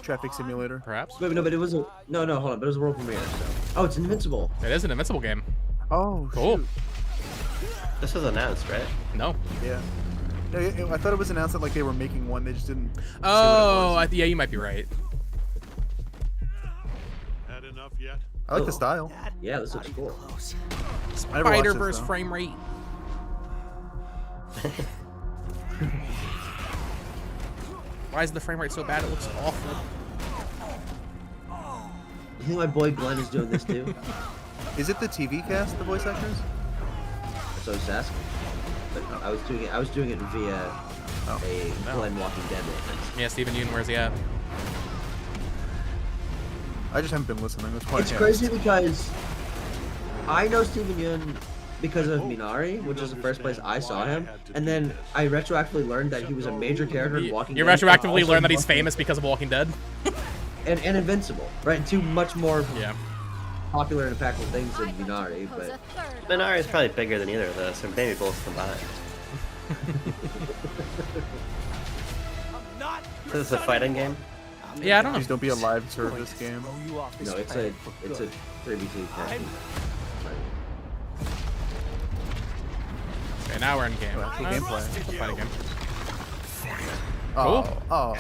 Traffic Simulator. Perhaps. Wait, no, but it was a no, hold on, but it was a world premiere. So. Oh, it's Invincible. It is an Invincible game. Oh, cool. shoot. This was announced, right? No. Yeah. No, I thought it was announced that like they were making one. They just didn't. Oh, yeah, you might be right. Had enough yet? I like the style. Yeah, this looks cool. I never watched it, Spider-Verse though. frame rate. Why is the frame rate so bad? It looks awful. You think my boy Glenn is doing this too? Is it the TV cast, the voice actors? That's what I was asking. But I was doing it via a Glenn Walking Dead reference. Yeah, Steven Yeun, where's he at? I just haven't been listening. That's why. It's crazy because I know Steven Yeun because of Minari, which is the first place I saw him, and then I retroactively learned that he was a major character in Walking You Dead. retroactively also learned that he's Walking- famous because of Walking Dead? and Invincible, right? Two much more popular and impactful things than Minari, but Minari is probably bigger than either of those, or maybe both combined. This is a fighting game? Yeah, I don't know. Please don't be a live service game. no, it's a 3v2 tactic. Okay, now we're in game. Actual gameplay. It's a fighting game. Oh, Cool. oh.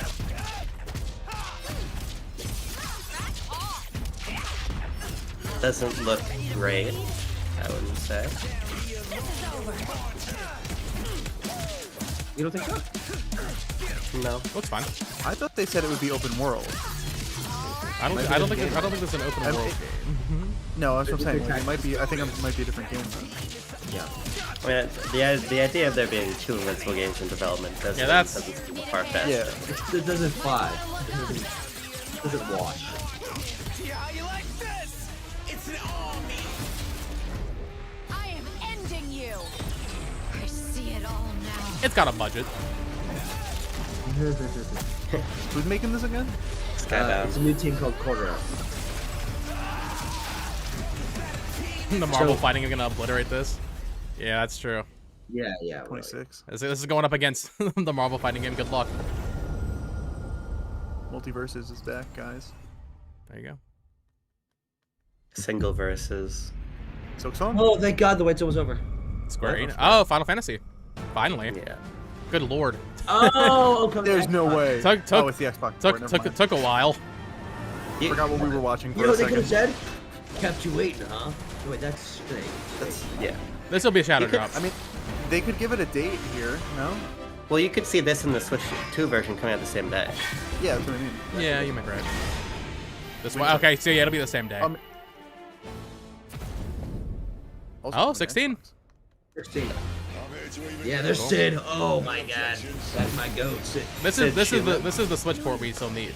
Doesn't look great, I wouldn't say. You don't think so? No. Looks fine. I thought they said it would be open world. I don't think this is an open world game. No, that's what I'm saying. Like, it might be. I think it might be a different game. Yeah. I mean, the idea of there being 2 Invincible games in development doesn't seem far-fetched. Yeah, it doesn't fly. It doesn't wash. I am ending you. I see it all now. It's got a budget. Who's making this again? Skybound. It's a new team called Quarter. The Marvel fighting is gonna obliterate this. Yeah, that's true. Yeah, yeah. 26. This is going up against the Marvel fighting game. Good luck. Multiverses is back, guys. There you go. Single versus. Silksong? Oh, thank God the wait till was over. Square Enix. Oh, Final Fantasy. Finally. Yeah. Good lord. Oh, there's no way. Took oh, it's the Xbox. Took a while. I forgot what we were watching for You know a what they second. could have said? Kept you waiting, huh? Wait, that's strange. Yeah. This will be a shadow drop. I mean, they could give it a date here, no? Well, you could see this in the Switch 2 version coming out the same day. Yeah, that's what I mean. Yeah, you might be right. This one. Okay, so yeah, it'll be the same day. Oh, 16. 16. Yeah, there's Sid. Oh my God, that's my goat. Sid. This is the Switch port we still need.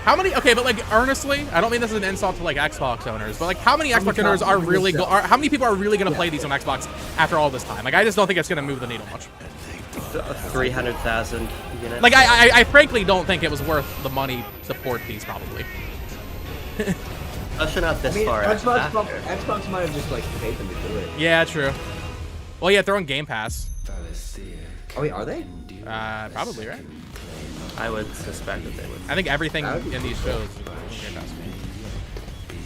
How many? Okay, but like earnestly, I don't mean this is an insult to like Xbox owners, but like how many Xbox owners are really how many people are really gonna play these on Xbox after all this time? Like I just don't think it's gonna move the needle much. 300,000 units. Like I frankly don't think it was worth the money to port these probably. Especially not this far Xbox might have just like paid them to do it. Yeah, true. Well, yeah, they're on Game Pass. Oh wait, are they? Probably, right? I would suspect that they would. I think everything in these shows is on Game Pass.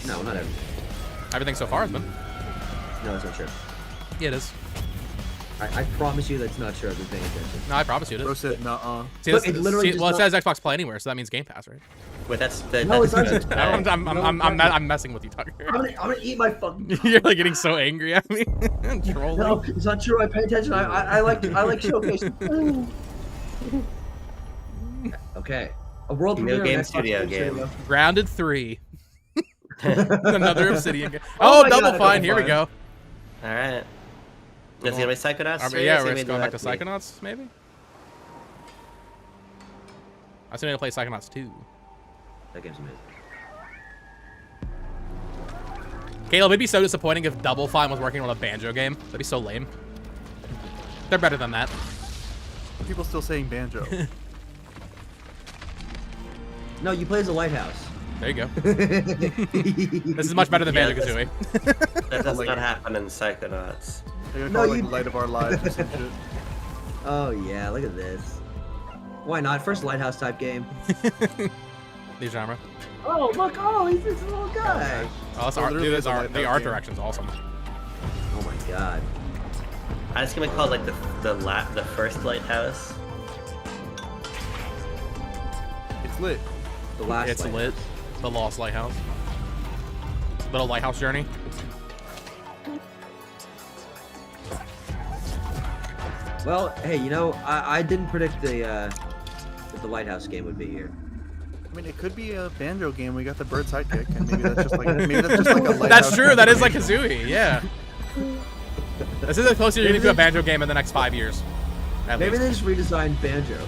No, not everything. Everything so far has been. No, that's not true. Yeah, it is. I promise you that's not true. I've been paying attention. No, I promise you it is. Bro said, nuh-uh. See, Look, it literally well, it says Xbox Play Anywhere, so that means Game Pass, right? Wait, that's No, it's not. I'm messing with you, Tucker. I'm gonna eat my fucking. You're like getting so angry at me. Trolling. No, it's not true. I pay attention. I like showcasing. Okay. A world New premiere game on Xbox studio Studio. game. Grounded 3. Another Obsidian game. Oh, Double Fine. Here we go. All right. Is it gonna be Psychonauts? Yeah, we're just going back to Psychonauts, maybe. I still need to play Psychonauts 2. That game's amazing. Caleb, it'd be so disappointing if Double Fine was working on a Banjo game. That'd be so lame. They're better than that. People still saying Banjo. No, you play as a lighthouse. There you go. This is much better than Banjo-Kazooie. That does not happen in Psychonauts. They're gonna call it like Light of Our Lives or some shit. Oh yeah, look at this. Why not? First lighthouse type game. New genre. Oh look! Oh, he's this little guy. Oh, that's art. Dude, the art direction's awesome. Oh my God. I just gonna call it like the first lighthouse. It's lit. The last. It's lit. The Lost Lighthouse. Little lighthouse journey. Well, hey, you know, I didn't predict that the lighthouse game would be here. I mean, it could be a Banjo game. We got the bird sidekick, and maybe that's just like a lighthouse. That's true. That is like Kazooie. Yeah. This is the closest you're gonna to a Banjo game in the next 5 years. Maybe they just redesigned Banjo.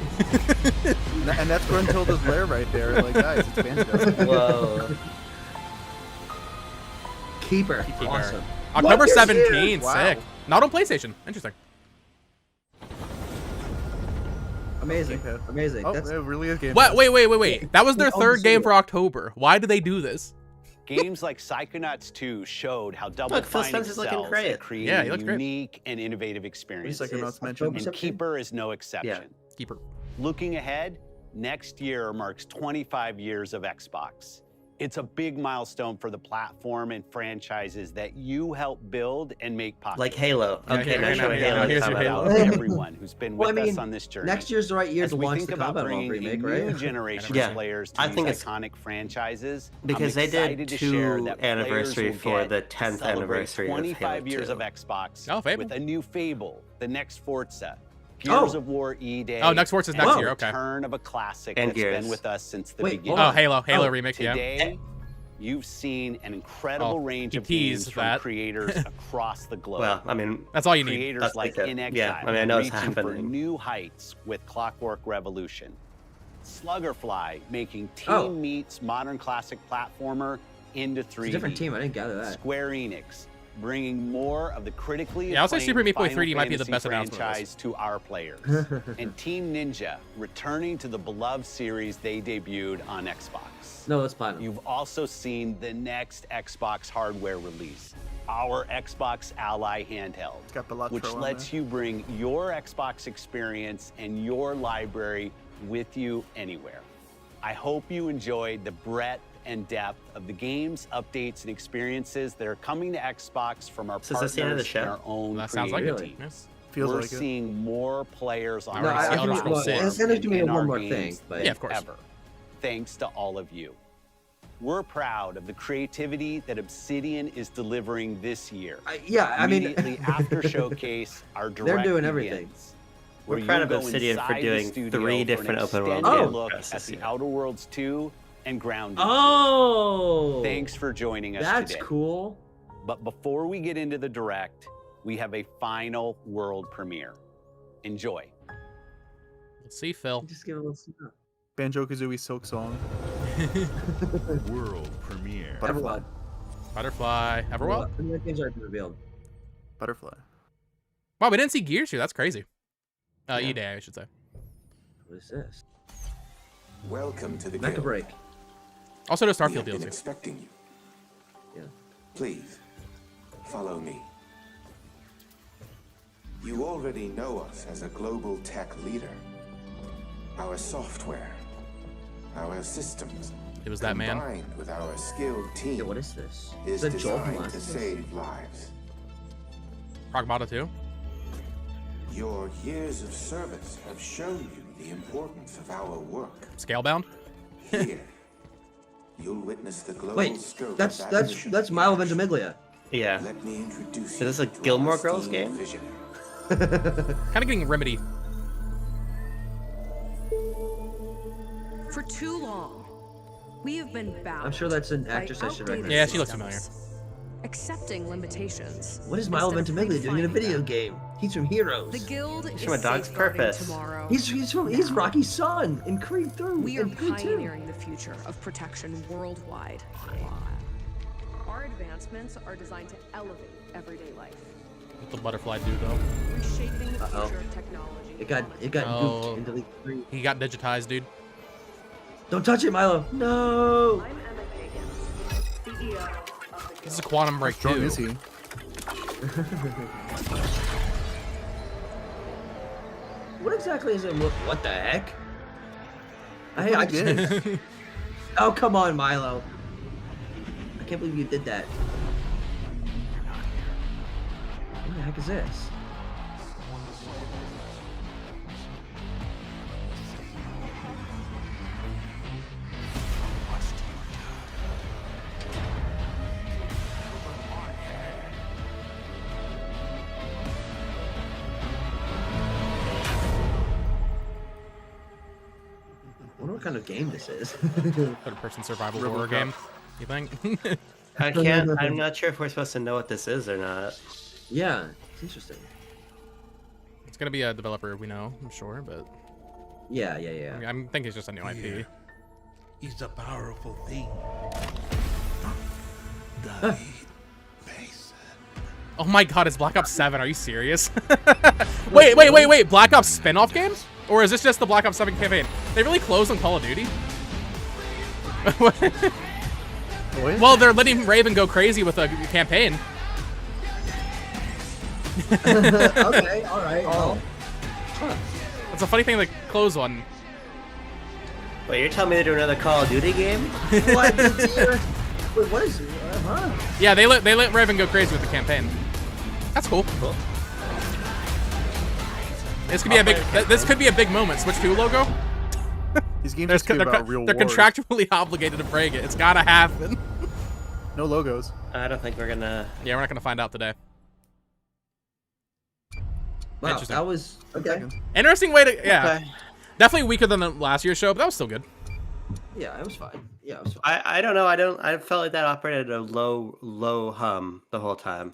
And that's Gruntilda's lair right there. Like, guys, it's Banjo. Whoa. Keeper. Awesome. October 17th. Wow. Sick. Not on PlayStation. Interesting. Amazing. Amazing. Oh, That's it really is Game What? Pass. Wait. That was their Oh, third game Obsidian. for October. Why did they do this? Games like Psychonauts 2 showed how Double Look, Phil Fine Spencer's looking excels great. at creating Yeah, he looks great. unique and innovative experiences. Psychonauts October mentioned. And 17th? Keeper is no exception. Keeper. Looking ahead, next year marks 25 years of Xbox. It's a big milestone for the platform and franchises that you helped build and make possible. Like Halo. Yeah, Okay, here, now here, show here, Halo. here's your Combat Halo. Evolved. Everyone who's been Well, with I mean, us on this journey. next year's the right year As to we launch think the about Combat Evolved bringing remake, a right? new generation Yeah, of players to I these think it's- iconic franchises, Because I'm they did excited to share 2 that players anniversary will for get the to 10th celebrate anniversary of 25 Halo years 2. of Xbox Oh, Fable. with a new Fable, the next Forza, Gears Oh. of War E-Day. Oh, next Forza's and next the year, okay. return of a classic And that's Gears. been with us since the Wait, beginning. hold Oh, on. Halo Oh, remake, yeah. Today, you've seen an incredible range he of games teased from that. creators across the globe. Well, I mean, That's all you need. Creators That's like like a- In Exile, yeah, I mean, I know it's reaching for happening. new heights with Clockwork Revolution. Sluggerfly making Team Oh. Meets modern classic platformer into 3D. It's a different team. I didn't gather that. Square Enix bringing more of the critically Yeah, I'll say acclaimed Super Meat Boy Final 3D might be the Fantasy best announcement of this. franchise to our players. And Team Ninja returning to the beloved series they debuted on Xbox. No, that's Platinum. You've also seen the next Xbox hardware release, our Xbox Ally handheld, got Balatro which on lets there. you bring your Xbox experience and your library with you anywhere. I hope you enjoyed the breadth and depth of the games, updates, and experiences that are coming to Xbox from our So is this the end of the partners and show? our own That sounds like it. creative Really? teams. Feels We're like it. seeing more players on No, our I side think- platforms well, it's gonna do me and in one our more games thing, but- Yeah, of course. ever. Thanks to all of you. We're proud of the creativity that Obsidian is delivering this year. Yeah, I mean, Immediately after Showcase, our direct they're doing everything. begins, We're where proud you'll of go Obsidian for inside the doing studio 3 for an different open world extended games look for us at this the year. Outer Worlds 2 and Grounded 2. Oh, Thanks for joining us that's today. cool. But before we get into the direct, we have a final world premiere. Enjoy. Let's see, Phil. Just give it a little snap. Banjo-Kazooie Silk Song. World premiere. Butterfly. Butterfly. Everwild? The new games already been revealed. Butterfly. Wow, we didn't see Gears here. That's crazy. E-Day, I should say. What is this? Welcome to the Mecha guild. Break. Also, no We Starfield have been DLC. expecting you. Yeah. Please, follow me. You already know us as a global tech leader. Our software, our systems, It was that man. combined with our skilled team, Yeah, what is this? is Is that Joel from designed Last to of Us? save lives. Pragmata 2. Your years of service have shown you the importance of our work. Scalebound? Here, you'll witness the global Wait, scope that's of that mission. Milo Ventimiglia. Yeah. Let me introduce Is you this a to our Gilmore Girls esteemed game? visionary. Kind of getting Remedy. For too long, we have been bound. I'm sure that's an by actress I should outdated recognize. Yeah, she looks familiar. systems, accepting limitations. What is Milo instead of Ventimiglia doing in a redefining video them. game? He's from Heroes. The guild is from A Dog's safeguarding Purpose. tomorrow. He's Rocky's son in Creed 3. We are in Creed 2. pioneering the future of protection worldwide. Our advancements are designed to elevate everyday life, What the butterfly do, though? reshaping the Uh-oh. future of technology. It got Oh. gooped into League 3. He got digitized, dude. Don't touch it, Milo. No. I'm Emma Kagan, CEO of the This is a Quantum Break How strong 2. is he? What exactly is it? What the heck? Look Hey, I what he did. just. Oh, come on, Milo. I can't believe you did that. What the heck is this? I wonder what kind of game this is. Third-person survival horror game. You think? I can't. I'm not sure if we're supposed to know what this is or not. Yeah, it's interesting. It's gonna be a developer we know, I'm sure, but Yeah, yeah, yeah. I'm thinking it's just a new IP. Is a powerful thing. Oh my god, it's Black Ops 7. Are you serious? Wait. Black Ops spin-off games? Or is this just the Black Ops 7 campaign? They really closed on Call of Duty? Well, they're letting Raven go crazy with a campaign. Okay, all right. Well. It's a funny thing to close on. Wait, you're telling me to do another Call of Duty game? What? Wait, what is? Yeah, they let Raven go crazy with the campaign. That's cool. This could be this could be a big moment. Switch 2 logo. These games are about real they're wars. contractually obligated to break it. It's gotta happen. No logos. I don't think we're gonna. Yeah, we're not gonna find out today. Wow, Interesting. that was okay. Interesting way to Okay. Definitely weaker than the last year's show, but that was still good. Yeah, it was fine. Yeah, it was fine. I don't know. I felt like that operated at a low hum the whole time.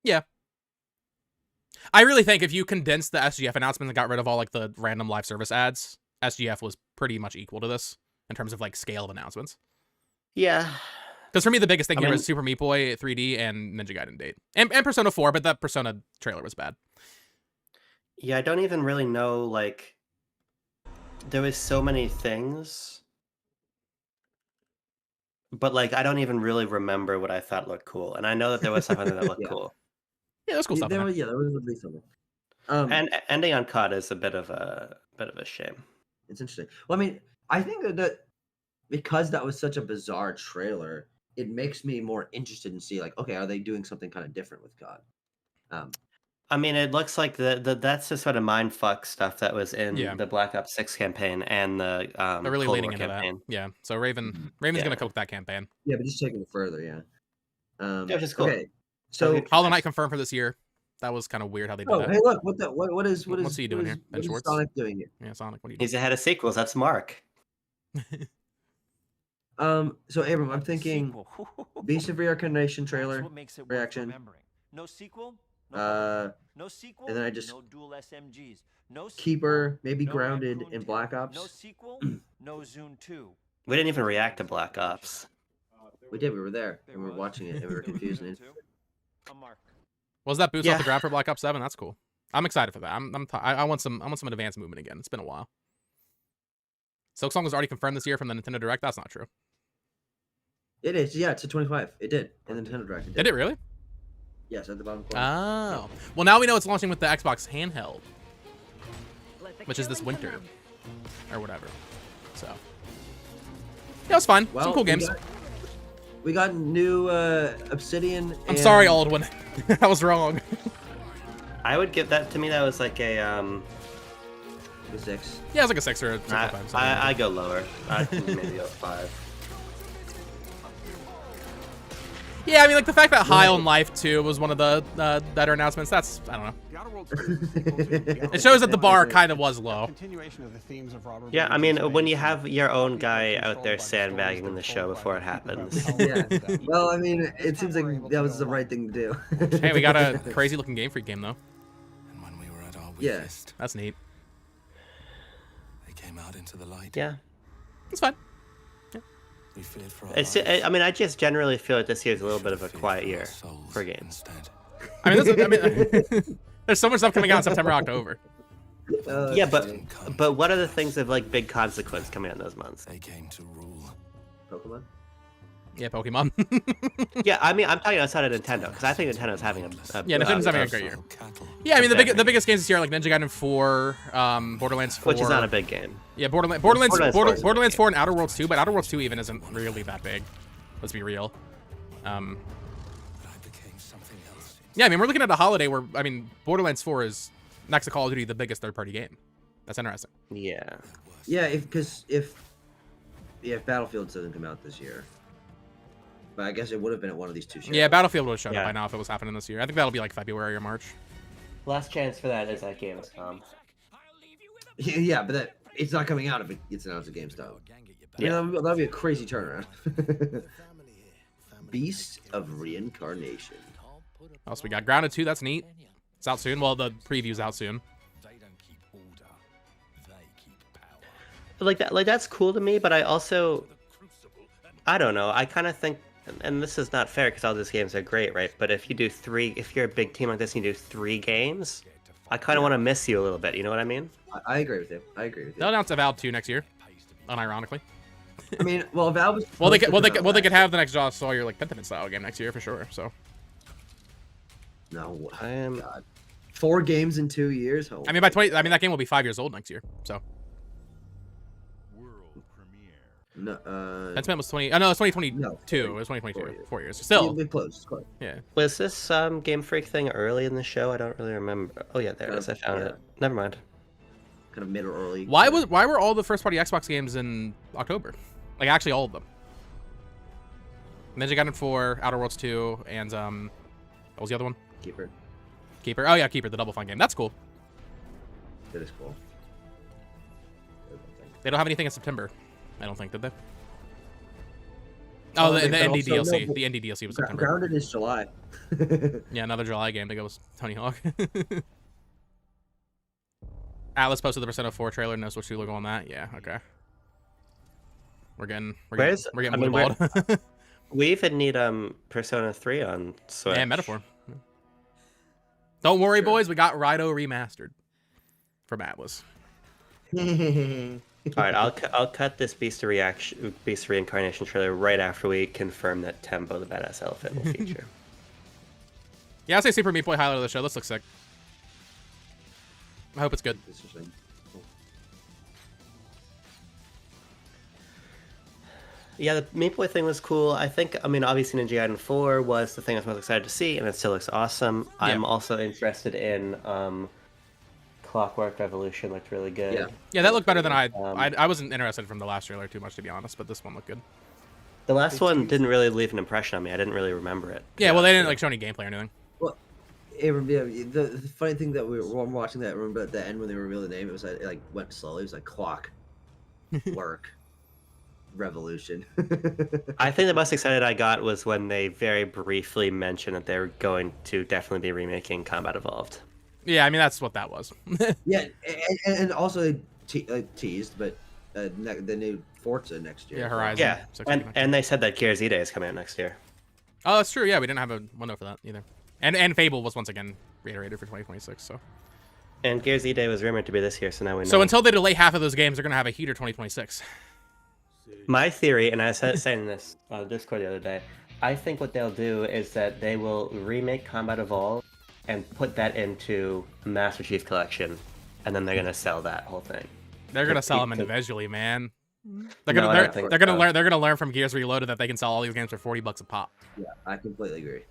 Yeah. I really think if you condensed the SGF announcement and got rid of all like the random live service ads, SGF was pretty much equal to this in terms of like scale of announcements. Yeah. Because for me, the biggest thing here mean, was Super Meat Boy 3D and Ninja Gaiden Date. And Persona 4, but that Persona trailer was bad. Yeah, I don't even really know, like, there was so many things, but, like, I don't even really remember what I thought looked cool. And I know that there was something that looked cool. Yeah, that's cool stuff. There was at least something. And ending on COD is a bit of a shame. It's interesting. Well, I mean, I think that because that was such a bizarre trailer, it makes me more interested in see, like, okay, are they doing something kind of different with COD? I mean, it looks like that's the sort of mindfuck stuff that was in the Black Ops 6 campaign and the They're really Cold leaning War into campaign. that. Yeah. So Raven's gonna cook that campaign. Yeah, but just taking it further, yeah. Which is cool. Okay, so Hollow Knight confirmed for this year. That was kind of weird how they did oh, that. hey, look, what's he doing here? Ben what is Schwartz? Sonic doing here? Yeah, Sonic. What are you doing? He's ahead of sequels. That's Mark. So Abram, I'm thinking Beast of Reincarnation trailer reaction. No sequel. No sequel. And then I just no dual SMGs. No Keeper, maybe Grounded in Black Ops. No sequel. No Zune 2. We didn't even react to Black Ops. We did. We were there. And we were watching it, and we were confused. Was that boots off the ground for Black Ops 7? That's cool. I'm excited for that. I want some advanced movement again. It's been a while. Silksong was already confirmed this year from the Nintendo Direct. That's not true. It is. Yeah, it's a 25. It did in the Nintendo Direct. Did it really? Yes, at the bottom corner. Oh. Well, now we know it's launching with the Xbox handheld, which is this winter or whatever. So yeah, it's fine. Well, some cool games. We got new Obsidian. I'm sorry, Aldwin. I was wrong. I would give that to me. That was like a 6. Yeah, it's like a 6 or a 5. I go lower. Maybe a 5. Yeah, I mean, like the fact that High on Life 2 was one of the better announcements. That's I don't know. It shows that the bar kind of was low. Yeah, I mean, when you have your own guy out there sandbagging in the show before it happens. Yeah. Well, I mean, it seems like that was the right thing to do. Hey, we got a crazy looking Game Freak game though. And when we were at our Yeah. weakest, That's neat. they came out into the light. Yeah. It's fine. We feared for our It's. lives. I mean, I just generally feel like this year's a little bit of a quiet year for games. I mean, there's so much stuff coming out in September, October. Yeah, but what are the things of like big consequence coming out in those months? They came to rule. Pokemon. Yeah, Pokemon. Yeah, I mean, I'm talking outside of Nintendo because I think Nintendo's having Nintendo's having a great year. Yeah, I mean, the biggest games this year are like Ninja Gaiden 4, Borderlands 4, which is not a big game. Yeah, Borderlands 4 and Outer Worlds 2, but Outer Worlds 2 even isn't really that big. Let's be real. Yeah, I mean, we're looking at a holiday where, I mean, Borderlands 4 is, next to Call of Duty, the biggest third-party game. That's interesting. Yeah. Yeah, if Battlefield doesn't come out this year. But I guess it would have been at one of these two shows. Yeah, Battlefield would have shown up by now if it was happening this year. I think that'll be like February or March. Last chance for that is at Gamescom. Yeah, but it's not coming out if it gets announced at GameStop. Yeah, that'll be a crazy turnaround. Beast of Reincarnation. What else we got? Grounded 2, that's neat. It's out soon. Well, the preview's out soon. But like that's cool to me, but I also, I don't know. I kind of think, and this is not fair because all these games are great, right? But if you're a big team like this and you do 3 games, I kind of want to miss you a little bit. You know what I mean? I agree with you. I agree with you. They'll announce Avowed 2 next year, unironically. I mean, well, Valve was well, they could have the next Joss Sawyer like Pentiment style game next year for sure. So. No, I am. God. 4 games in 2 years. I mean, by 20, I mean that game will be 5 years old next year. So. No, Pentiment was 20. Oh no, it's 2022. No, it was 2022. 4 years. Still. Close. Yeah. Was this Game Freak thing early in the show? I don't really remember. Oh yeah, there it is. I found it. Never mind. Kind of mid or early. Why were all the first party Xbox games in October? Like actually all of them. Ninja Gaiden 4, Outer Worlds 2, and what was the other one? Keeper. Oh yeah, Keeper, the Double Fine game. That's cool. That is cool. They don't have anything in September. I don't think, did they? Oh, the ND DLC. The ND DLC was September. Grounded is July. Yeah, another July game to go with Tony Hawk. Atlas posted the Persona 4 trailer. No Switch 2 logo on that. Yeah, okay. We're getting blueballed. We even need Persona 3 on Switch. Yeah, Metaphor. Don't worry, boys. We got Rido remastered from Atlas. All right, I'll cut this Beast Reincarnation trailer right after we confirm that Tembo the Badass Elephant will feature. Yeah, I'll say Super Meat Boy highlight of the show. This looks sick. I hope it's good. Yeah, the Meat Boy thing was cool. I mean, obviously Ninja Gaiden 4 was the thing I was most excited to see, and it still looks awesome. Yeah. I'm also interested in Clockwork Revolution. Looked really good. Yeah, that looked better than I wasn't interested from the last trailer too much, to be honest, but this one looked good. The last one didn't really leave an impression on me. I didn't really remember it. Yeah, well, they didn't like show any gameplay or anything. Well, the funny thing that we were watching that, remember at the end when they revealed the name, it was like went slowly. It was like Clockwork Revolution. I think the most excited I got was when they very briefly mentioned that they're going to definitely be remaking Combat Evolved. Yeah, I mean that's what that was. Yeah, and also they teased, but the new Forza next year. Yeah, Horizon. Yeah, and they said that Gears E-Day is coming out next year. Oh, that's true. Yeah, we didn't have a window for that either. And Fable was once again reiterated for 2026. So. And Gears E-Day was rumored to be this year, so now we know. So until they delay half of those games, they're gonna have a heater 2026. My theory, and I was saying this on Discord the other day, I think what they'll do is that they will remake Combat Evolved and put that into Master Chief Collection, and then they're gonna sell that whole thing. They're gonna sell them individually, man. They're gonna learn from Gears Reloaded that they can sell all these games for $40 a pop. Yeah, I completely agree.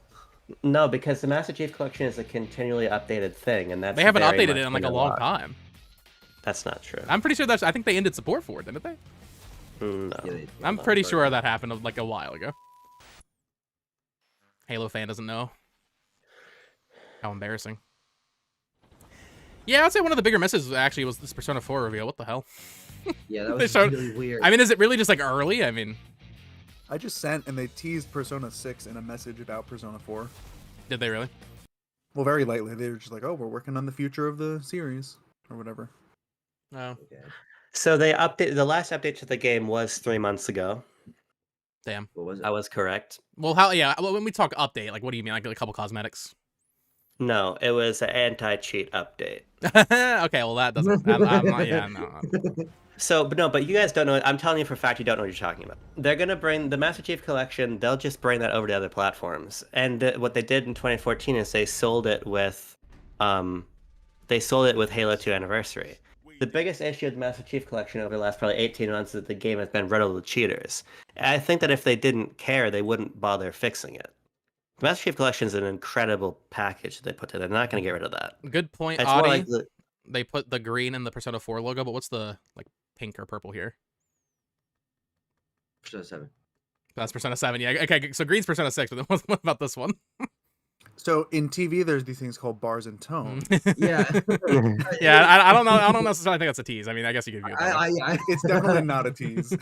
No, because the Master Chief Collection is a continually updated thing, and that's they haven't updated it in like a long time. That's not true. I'm pretty sure I think they ended support for it, didn't they? No. I'm pretty sure that happened like a while ago. Halo fan doesn't know. How embarrassing. Yeah, I'd say one of the bigger misses actually was this Persona 4 reveal. What the hell? Yeah, that was really weird. I mean, is it really just like early? I mean, I just sent and they teased Persona 6 in a message about Persona 4. Did they really? Well, very lightly. They were just like, "Oh, we're working on the future of the series or whatever." Oh. Okay. So they updated the last update to the game was 3 months ago. Damn. What was it? I was correct. Well, how? Yeah. When we talk update, like, what do you mean? Like a couple cosmetics? No, it was an anti-cheat update. Okay, well that doesn't. I'm not, yeah, no. So, but you guys don't know. I'm telling you for a fact, you don't know what you're talking about. They're gonna bring the Master Chief Collection. They'll just bring that over to other platforms. And what they did in 2014 is they sold it with Halo 2 Anniversary. The biggest issue with the Master Chief Collection over the last probably 18 months is that the game has been riddled with cheaters. I think that if they didn't care, they wouldn't bother fixing it. The Master Chief Collection is an incredible package that they put together. They're not going to get rid of that. Good point, It's Audi. more like They put the green in the Persona 4 logo, but what's the like pink or purple here? Persona 7. That's Persona 7. Yeah. Okay. So green's Persona 6. But then what about this one? So in TV, there's these things called bars and tone. Yeah. Yeah. I don't know. I don't necessarily think that's a tease. I mean, I guess you could view it. It's definitely not a tease.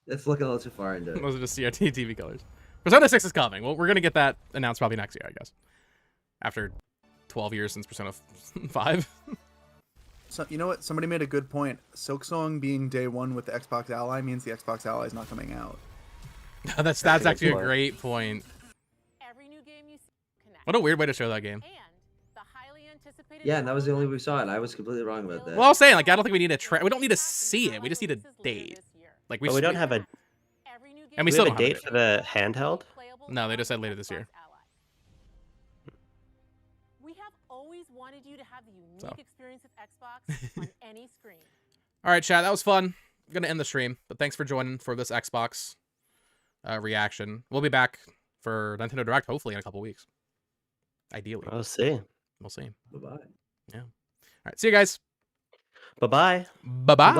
It's looking a little too far into it. Those are just CRT TV colors. Persona 6 is coming. Well, we're gonna get that announced probably next year, I guess. After 12 years since Persona 5. So you know what? Somebody made a good point. Silksong being day one with the Xbox Ally means the Xbox Ally is not coming out. that's actually a great point. Every new game you see connects. What a weird way to show that game. And the highly Yeah, and that was the only we saw it. I was completely wrong about that. Well, I was saying, like, I don't think we need we don't need to see it. We just need a date. Like, But we don't have a. And we still have a don't date for the handheld. No, they just said later this year. We have always wanted you to have the unique experience of Xbox on any screen. All right, chat. That was fun. I'm gonna end the stream, but thanks for joining for this Xbox reaction. We'll be back for Nintendo Direct hopefully in a couple weeks. Ideally. We'll see. We'll see. Bye-bye. Yeah. All right. See you guys. Bye-bye. Bye-bye.